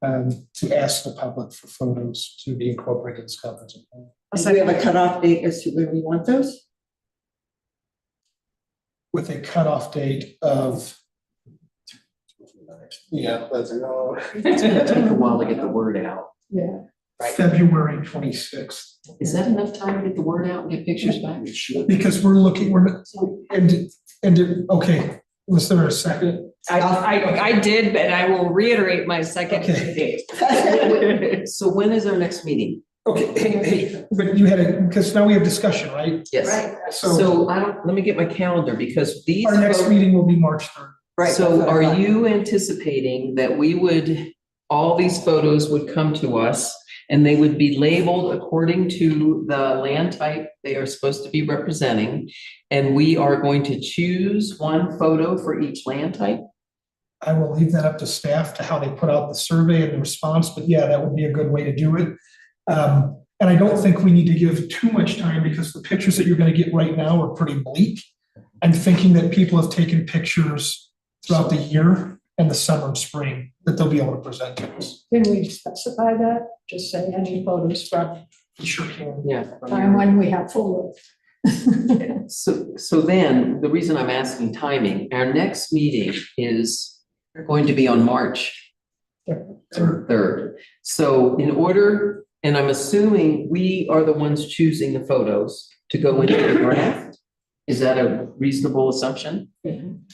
to ask the public for photos to be incorporated in this comprehensive plan. Do we have a cutoff date as to when we want those? With a cutoff date of. Yeah, that's It's gonna take a while to get the word out. Yeah. February 26th. Is that enough time to get the word out and get pictures back? Because we're looking, okay, was there a second? I did, but I will reiterate my second Okay. date. So when is our next meeting? Okay, hey, but you had because now we have discussion, right? Yes. So So let me get my calendar because these. our next folks- meeting will be March 3rd. Right. So that's what I are thought. you anticipating that all these photos would come to us and they would be labeled according to the land type they are supposed to be representing? And we are going to choose one photo for each land type? I will leave that up to staff to how they put out the survey and the response, but yeah, that would be a good way to do it. And I don't think we need to give too much time because the pictures that you're gonna get right now are pretty bleak. I'm thinking that people have taken pictures throughout the year and the summer and spring that they'll be able to present to us. Can we specify that? Just say any photos from You sure can. Yeah. time when we have full. So then, the reason I'm asking timing, our next meeting is going to be on March third. So in order, and I'm assuming we are the ones choosing the photos to go into the draft? Is that a reasonable assumption?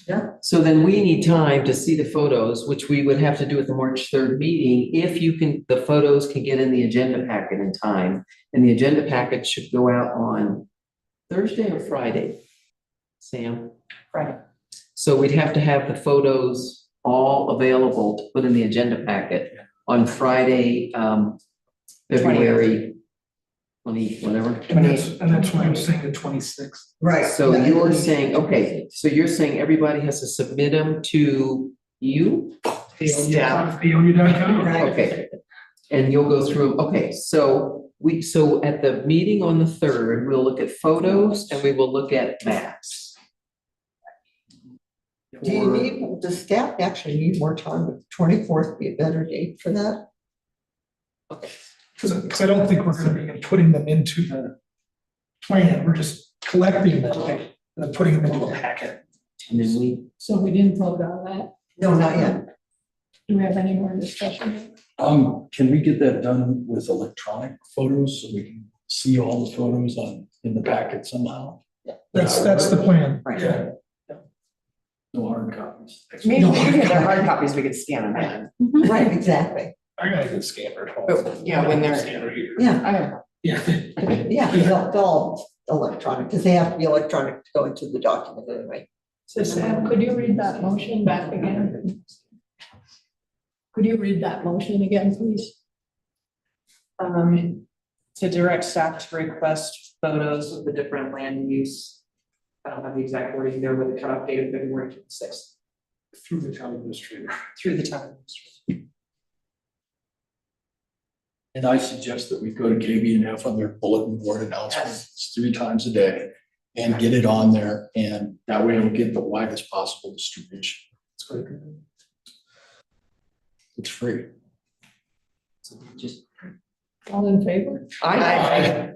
Yeah. So then we need time to see the photos, which we would have to do at the March 3rd meeting. If you can, the photos can get in the agenda packet in time. And the agenda packet should go out on Thursday or Friday? Sam? Friday. So we'd have to have the photos all available to put in the agenda packet on Friday, February 20, whatever. And that's why I'm saying the 26th. Right. So you're saying, okay, so you're saying everybody has to submit them to you? Paonia.com. Right. Okay. And you'll go through, okay, so at the meeting on the 3rd, we'll look at photos and we will look at maps. Do you need, does staff actually need more time? Would 24th be a better date for that? Because I don't think we're gonna be putting them into the plan, we're just collecting them and then putting them into a packet. And then So we didn't vote on that. No, not yet. Do we have any more discussion? Can we get that done with electronic photos so we can see all the photos in the packet somehow? That's the plan. Right. Yeah. No hard copies. Maybe if they're hard copies, we could scan them in. Right, exactly. I got a good scanner at home. But, yeah, when they're- Scanner here. Yeah, I don't know. Yeah. yeah, they're all electronic, because they have to be electronic to go into the document anyway. So Sam, could you read that motion back again? Could you read that motion again, please? To direct staff to request photos of the different land use. I don't have the exact wording there with the cutoff date of February 26th Through the town administrator. through the town administrator. And I suggest that we go to KB&F on their bulletin board announcements 3 times a day and get it on there, and that way it'll get the widest possible distribution. It's free. So just, All in favor? I.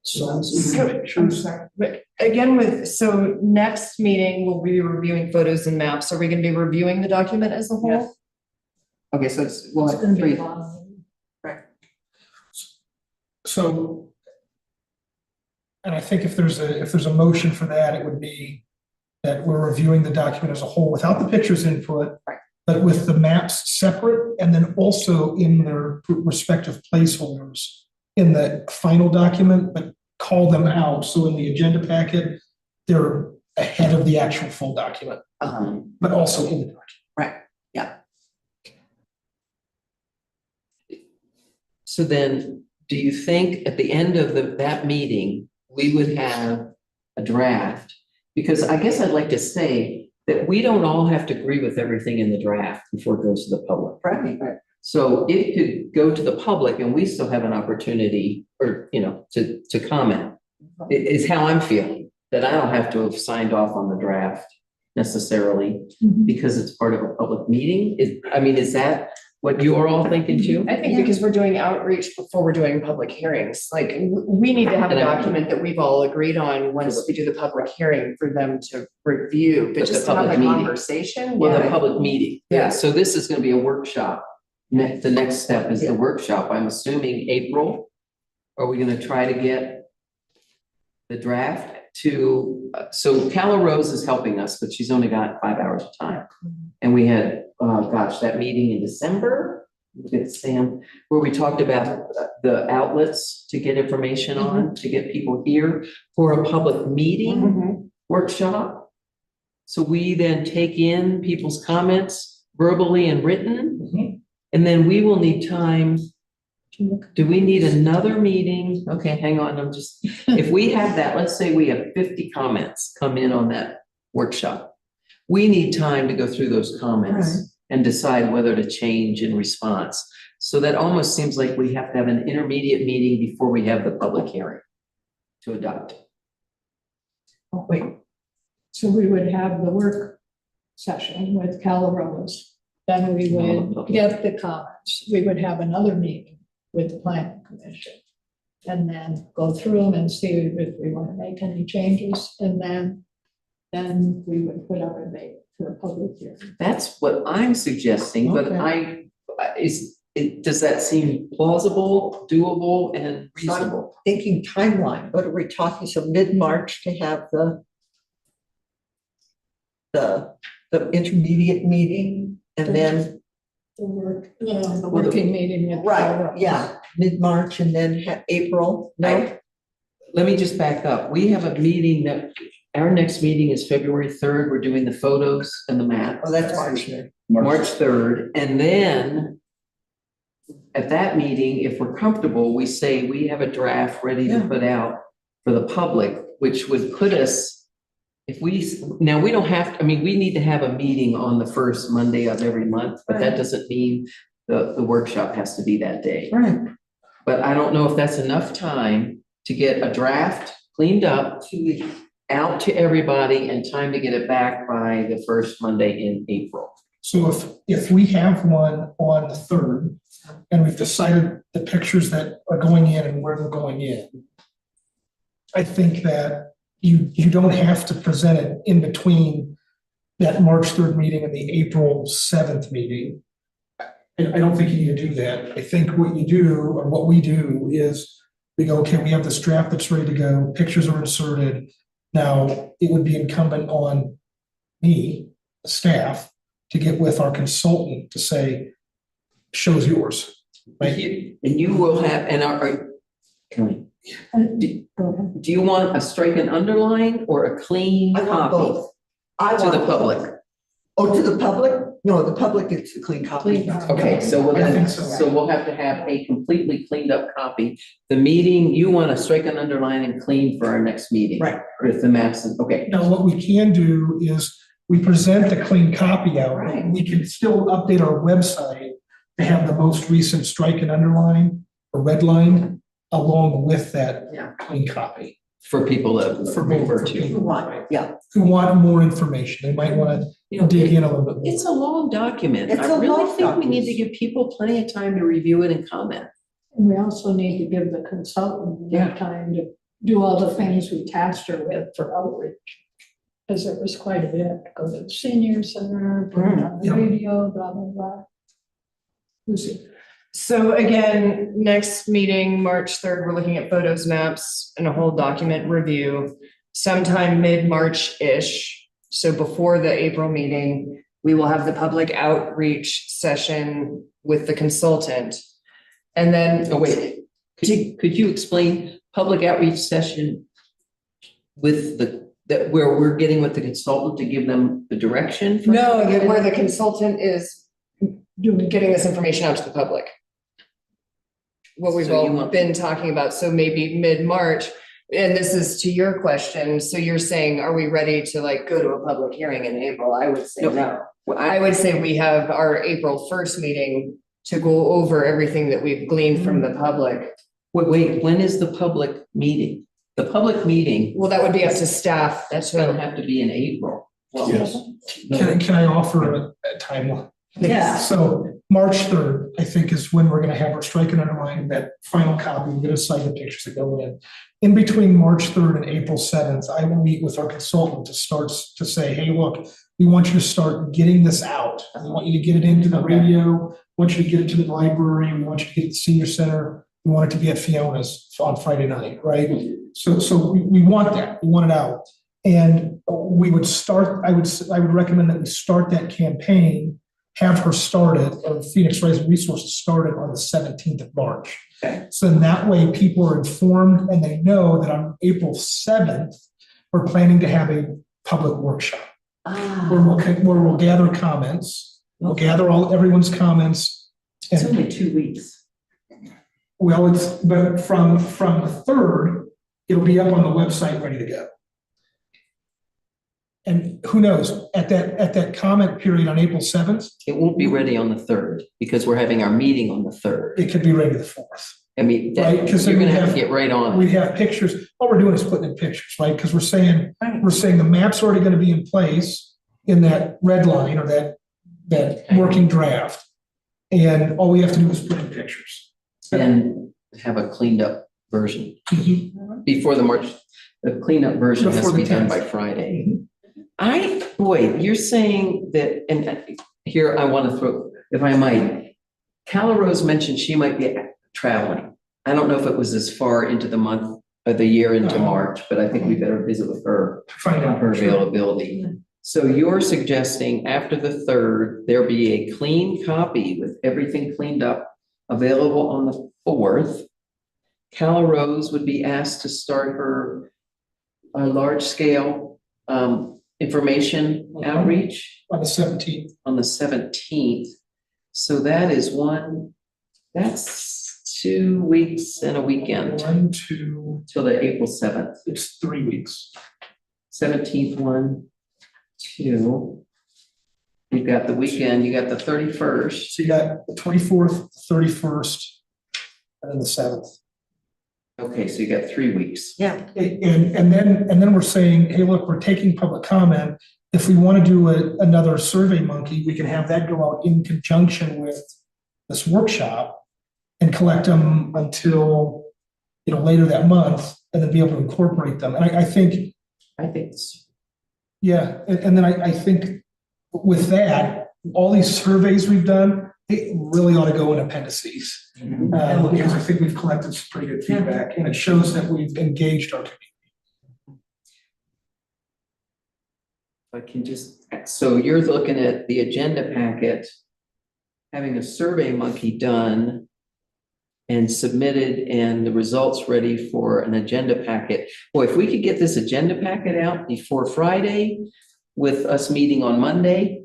So. I'm sorry, but again so next meeting, we'll be reviewing photos and maps. Are we gonna be reviewing the document as a whole? Yes. Okay, so we'll It's have gonna be 3. long. So. And I think if there's a motion for that, it would be that we're reviewing the document as a whole without the pictures input. Right. But with the maps separate and then also in their respective placeholders in the final document, but call them out. So in the agenda packet, they're ahead of the actual full document, but also in the document. So then, do you think at the end of that meeting, we would have a draft? Because I guess I'd like to say that we don't all have to agree with everything in the draft before it goes to the public. Right. So it could go to the public and we still have an opportunity or, to comment. Is how I'm feeling, that I don't have to have signed off on the draft necessarily because it's part of a public meeting. Is that what you are all thinking too? I think because we're doing outreach before we're doing public hearings, like, we need to have a And I- document that we've all agreed on once we do the public hearing for them to review, But but the just to have a public meeting. conversation. Well, the yeah. public meeting. Yeah. So this is gonna be a workshop. The next step is the workshop. I'm assuming April. Are we gonna try to get the draft to, so Calla Rose is helping us, but she's only got 5 hours of time. And we had, that meeting in December with Sam, where we talked about the outlets to get information on, to get people here for a public meeting Mhm. workshop. So we then take in people's comments verbally and written, and then we will need time. Do we need another meeting? Okay, hang on, if we have that, let's say we have 50 comments come in on that workshop. We need time to go through those comments and decide whether to change in response. So that almost seems like we have to have an intermediate meeting before we have the public hearing to adopt. Oh, wait. So we would have the work session with Calla Rose. Then we would get the comments. We would have another meeting with the planning commission. And then go through them and see if we want to make any changes. And then we would put out a date for a public hearing. That's what I'm suggesting, but does that seem plausible, doable, and reasonable? Thinking timeline, what are we talking? So mid-March to have the intermediate meeting and then, The working meeting with Calla Rose. mid-March and then April, no? Let me just back up. We have a meeting our next meeting is February 3rd. We're doing the photos and the map. Oh, that's March. March 3rd, and then at that meeting, if we're comfortable, we say we have a draft ready to put out for the public, which would put us, now we don't have, we need to have a meeting on the first Monday of every month, but that doesn't mean the workshop has to be that day. Right. But I don't know if that's enough time to get a draft cleaned up, out to everybody, and time to get it back by the first Monday in April. So if we have one on the 3rd, and we've decided the pictures that are going in and where they're going in, I think that you don't have to present it in between that March 3rd meeting and the April 7th meeting. I don't think you need to do that. I think what you do, or what we do, is we go, okay, we have this draft that's ready to go, pictures are inserted. Now, it would be incumbent on me, the staff, to get with our consultant to say, show's yours, right? And you will have, do you want a strike and underline or a clean I want copy both. I to want the both. public? Oh, to the public? No, the public gets a clean copy. Clean copy. Okay, so I think so. we'll have to have a completely cleaned up copy. The meeting, you want to strike and underline and clean for our next meeting. Right. Or if the maps, okay. Now, what we can do is we present the clean copy out. Right. We can still update our website to have the most recent strike and underline or red line along with that clean copy. For people to refer to. people, Right, yeah. Who want more information. They might want to dig in a little bit more. It's a long document. It's I a really long think we need document. to give people plenty of time to review it and comment. And we also need to give the consultant enough time to do all the things we tasked her with for outreach. Because there was quite a bit, go to the senior center, put it on the Yeah. radio, blah, blah, blah. Lucy. So again, next meeting, March 3rd, we're looking at photos, maps, and a whole document review. Sometime mid-March-ish, so before the April meeting, we will have the public outreach session with the consultant. And then, Oh, wait, could you explain public outreach session with the that where we're getting with the consultant to give them the direction? for- No, where the consultant is getting this information out to the public. What we've So you all want- been talking about, so maybe mid-March, and this is to your question, so you're saying, are we ready to like go to a public hearing in April? I would say No. no. Well, I would say we have our April first meeting to go over everything that we've gleaned from the public. Wait, when is the public meeting? The public meeting Well, that would be up to staff. That's gonna have to be in April. Well, Yes. Can I offer a timeline? Yeah. So March 3rd, I think, is when we're gonna have our strike and underline that final copy. We're gonna sign the pictures that go in. In between March 3rd and April 7th, I will meet with our consultant to start to say, hey, look, we want you to start getting this out. We want you to get it into the radio, we want you to get it to the library, we want you to get it to the senior center. We want it to be at Fiona's on Friday night, right? So we want that, we want it out. And we would start, I would recommend that we start that campaign, have her started, or Phoenix Rising Resources started on the 17th of March. Okay. So in that way, people are informed and they know that on April 7th, we're planning to have a public workshop where we'll gather comments, we'll gather everyone's comments. it's And only 2 weeks. well, but from the 3rd, it'll be up on the website, ready to go. And who knows, at that comment period on April 7th, It won't be ready on the 3rd because we're having our meeting on the 3rd. it could be ready the 4th. I mean, Right, 'cause then you're we gonna have have- to get right on We it. have pictures, all we're doing is putting in pictures, right? Because we're saying the map's already gonna be in place in that red line or that working draft. And all we have to do is put in pictures. And have a cleaned up version before the cleanup version has Before to the be done 10th. by Friday. Boy, you're saying that, and here I want to throw, if I might, Cala Rose mentioned she might be traveling. I don't know if it was as far into the month of the year into March, but I think we better visit with her Find on out. her availability. So you're suggesting after the 3rd, there be a clean copy with everything cleaned up available on the 4th. Cala Rose would be asked to start her large scale information outreach On the 17th. on the 17th. So that is that's 2 weeks and a weekend 1, 2, till the April 7th. it's 3 weeks. 17th, 1, 2. You've got the weekend, you got the 31st. So you got the 24th, 31st, and then the 7th. Okay, so you got 3 weeks. Yeah, And then we're saying, hey, look, we're taking public comment. If we want to do another Survey Monkey, we can have that go out in conjunction with this workshop and collect them until, later that month, and then be able to incorporate them. And I think, I think it's, yeah, and then I think with that, all these surveys we've done, they really ought to go in appendices. Because I think we've collected some pretty good feedback, and it shows that we've engaged our community. I can just, so you're looking at the agenda packet, having a Survey Monkey done and submitted and the results ready for an agenda packet. Boy, if we could get this agenda packet out before Friday with us meeting on Monday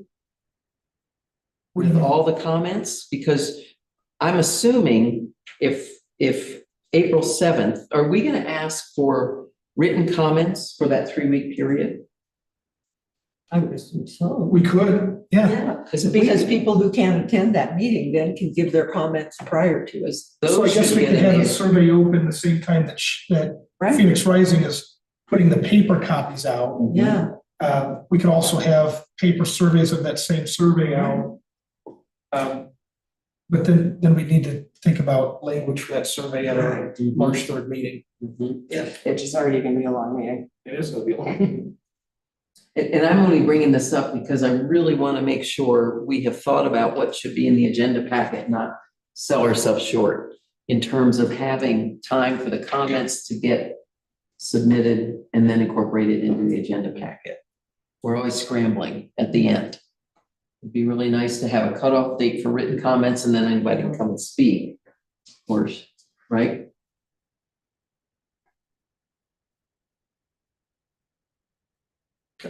with all the comments, because I'm assuming if April 7th, are we gonna ask for written comments for that 3-week period? I would assume so. We could, yeah. Yeah, Because if we- because people who can't attend that meeting then can give their comments prior to us. So I Those guess should we get could have in a there. survey open the same time that Right, Phoenix Rising is putting the paper copies out. yeah, We could also have paper surveys of that same survey out. But then we need to think about language for that survey at our March 3rd meeting. Mhm. Which is already gonna be a long meeting. It is gonna be long. And I'm only bringing this up because I really want to make sure we have thought about what should be in the agenda packet, not sell ourselves short in terms of having time for the comments to get submitted and then incorporated into the agenda packet. We're always scrambling at the end. It'd be really nice to have a cutoff date for written comments and then anybody can come and speak. Of course, right?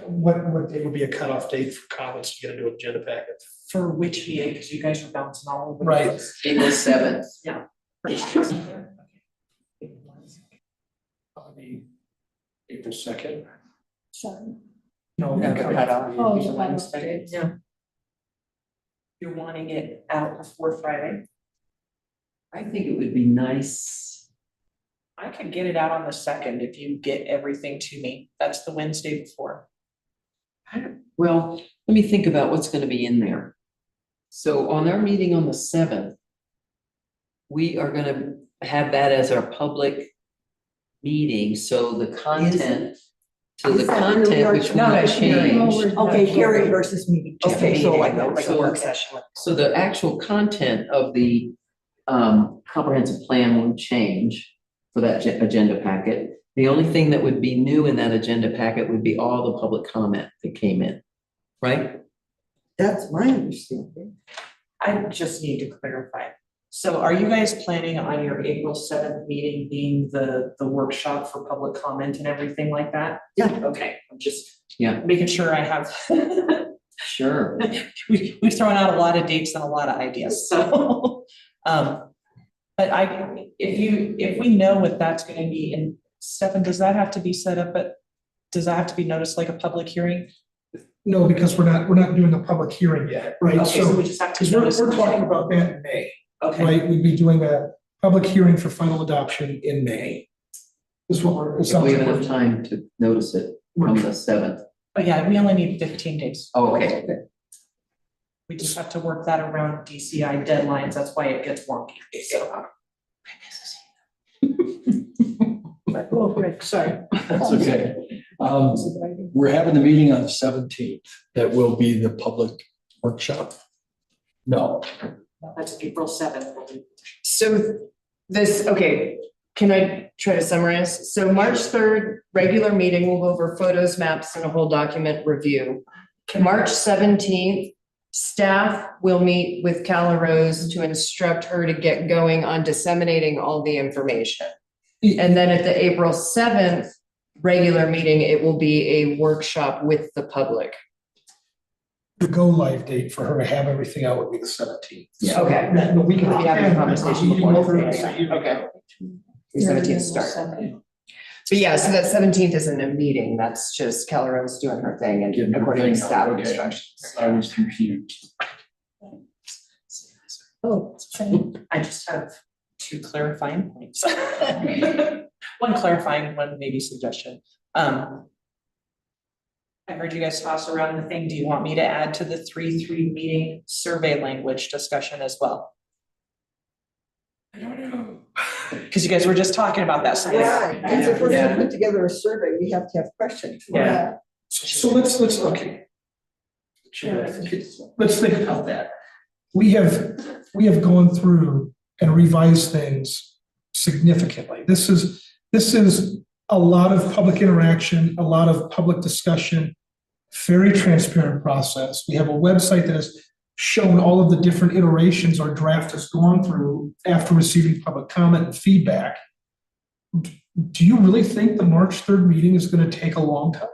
what day would be a cutoff date for comments to get into an agenda packet? For which VA, because you guys are bouncing all over. the Right. place. April 7th. April 2nd. So, No, Yeah, okay. cut off. Oh, It's a the Wednesday. Wednesdays. Yeah. You're wanting it out before Friday? I think it would be nice. I could get it out on the 2nd if you get everything to me. That's the Wednesday before. Well, let me think about what's gonna be in there. So on our meeting on the 7th, we are gonna have that as our public meeting, so the content, so the Is that really content our- which will Not not a hearing. change. Okay, hearing versus meeting. Just a Okay, so I meeting, know. like a So- work session. So the actual content of the comprehensive plan won't change for that agenda packet. The only thing that would be new in that agenda packet would be all the public comment that came in, right? That's my understanding. I just need to clarify. So are you guys planning on your April 7th meeting being the workshop for public comment and everything like that? Yeah. Okay, I'm just. Yeah. Making sure I have. Sure. We've thrown out a lot of dates and a lot of ideas, so. But if we know what that's gonna be in 7, does that have to be set up does that have to be noticed like a public hearing? No, because we're not doing a public hearing yet, right? Okay, so So, we just have to because notice. we're talking about that in May, Okay, right? We'd be doing a public hearing for final adoption in May. Is what we're, it If sounds we like have enough time to notice it from the 7th. but yeah, we only need 15 days. Oh, okay. We just have to work that around DCI deadlines, that's why it gets wonky, so. Oh, Rick, sorry. That's okay. We're having the meeting on the 17th. That will be the public workshop. No, That's April 7th. So this, okay, can I try to summarize? So March 3rd, regular meeting, we'll go over photos, maps, and a whole document review. March 17th, staff will meet with Cala Rose to instruct her to get going on disseminating all the information. And then at the April 7th regular meeting, it will be a workshop with the public. the go live date for her to have everything out would be the 17th. Yeah. Okay. But we can We have a conversation meeting before. over, Yeah, so yeah, you- okay. The 17th start. But yeah, so that 17th isn't a meeting, that's just Cala Rose doing her thing and Getting her according to thing out, staff okay. instructions. I was confused. Oh, same. I just have 2 clarifying points. One clarifying, one maybe suggestion. I heard you guys toss around the thing. Do you want me to add to the 3-3 meeting survey language discussion as well? I don't know. Because you guys were just talking about that. So Right, because if we're Yeah. gonna put together a survey, we have to have questions. Yeah. So let's, okay. Let's think about that. We have gone through and revised things significantly. This is a lot of public interaction, a lot of public discussion, very transparent process. We have a website that has shown all of the different iterations our draft has gone through after receiving public comment and feedback. Do you really think the March 3rd meeting is going to take a long time?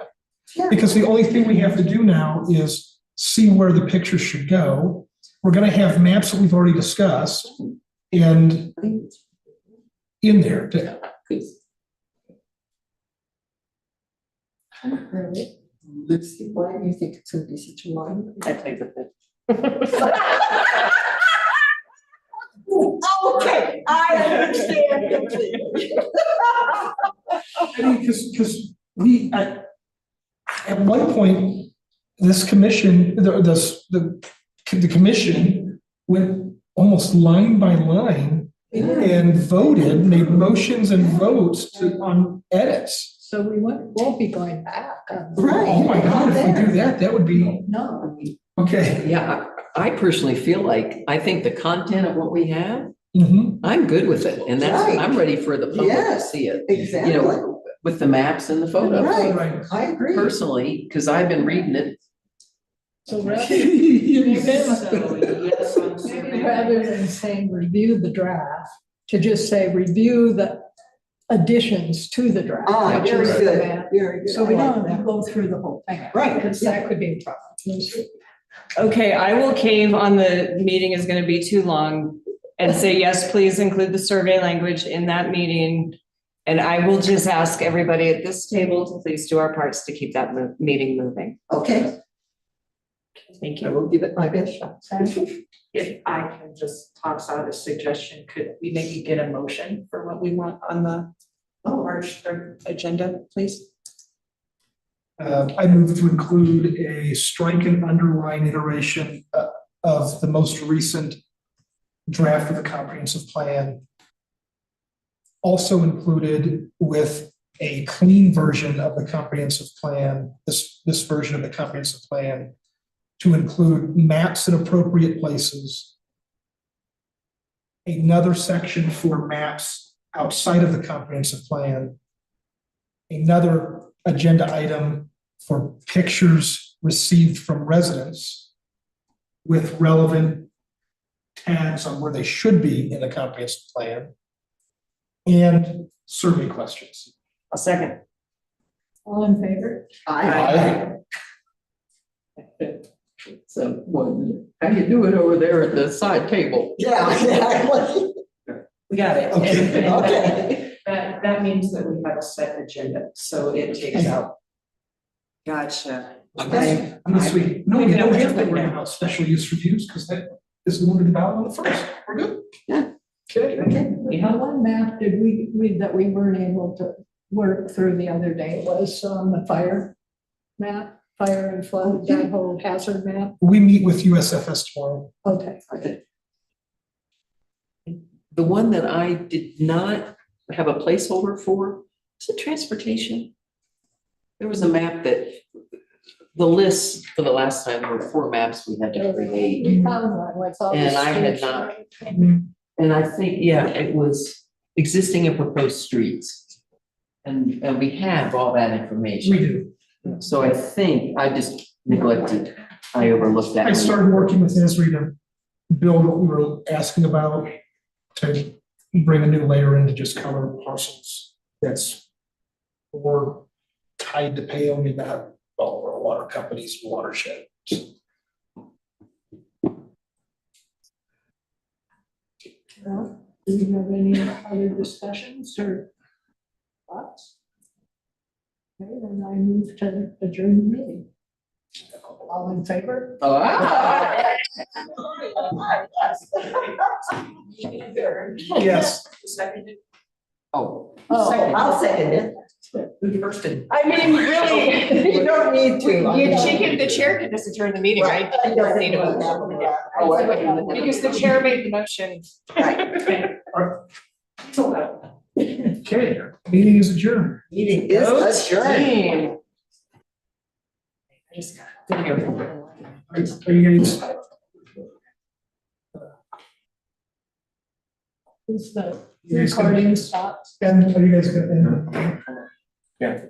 Yeah. Because the only thing we have to do now is see where the picture should go. We're gonna have maps that we've already discussed and in there. Lucy, why do you think it's gonna be such a long? I played with it. Okay, I understand completely. I mean, because at one point, this commission, the commission went almost line by line and voted, made motions and votes on edits. So we won't be going back. Right. Oh my God, if we do that, that would be, No. okay. Yeah, I personally feel like, I think the content of what we have, Mhm. I'm good with it, and that's, Right. I'm ready for the public to Yes, see it. Exactly. You know, with the maps and the photos. Right. Right. I agree. Personally, because I've been reading it, So rather, So, yes, on maybe survey. rather than saying review the draft, to just say review the additions to the draft. Ah, which very is the good, map. very good. So we I like don't have that. to go through the whole thing. Right, Because yeah. that could be a problem. Okay, I will cave on the meeting is gonna be too long and say, yes, please include the survey language in that meeting. And I will just ask everybody at this table to please do our parts to keep that meeting moving. Okay, Thank I you. will give it my best shot. If I can just toss out a suggestion, could we maybe get a motion for what we want on the March 3rd agenda, please? I move to include a strike and underline iteration of the most recent draft of the comprehensive plan. Also included with a clean version of the comprehensive plan, this version of the comprehensive plan, to include maps in appropriate places. Another section for maps outside of the comprehensive plan. Another agenda item for pictures received from residents with relevant tags on where they should be in the comprehensive plan, and survey questions. A second. All in favor? So, how you do it over there at the side table? Yeah, exactly. We got it. Okay, And okay. that means that we have a set agenda, so it takes out. Gotcha. Unless we, no, we don't have to worry about special use reviews, because that is the one to develop on the first, we're good. Good, okay. Now, one map did that we weren't able to work through the other day was on the fire map, fire and flood, that whole hazard map. We meet with USFS tomorrow. Okay. The one that I did not have a placeholder for is the transportation. There was a map that, the list for the last time, there were 4 maps we had to create. We found one with all the And I had streets. not- And I think, yeah, it was existing and proposed streets. And we have all that information. We do. So I think I just neglected, I overlooked that. I started working with Esri to build what we were asking about, to bring a new layer in to just cover parcels that's more tied to Paomi, not all of our water companies, watershed. Well, do you have any other discussions or thoughts? Okay, then I move to adjourn the meeting. All in favor? Yes. Oh. Oh, I'll second it. First and I mean, really, You don't need to. the chair can just adjourn the meeting, right? You don't need a motion. Because the chair made the motion. Okay, meeting is adjourned. Meeting is adjourned. Team. Are you guys? Is the You guys gonna- recording stopped? And are you guys gonna end? Yeah.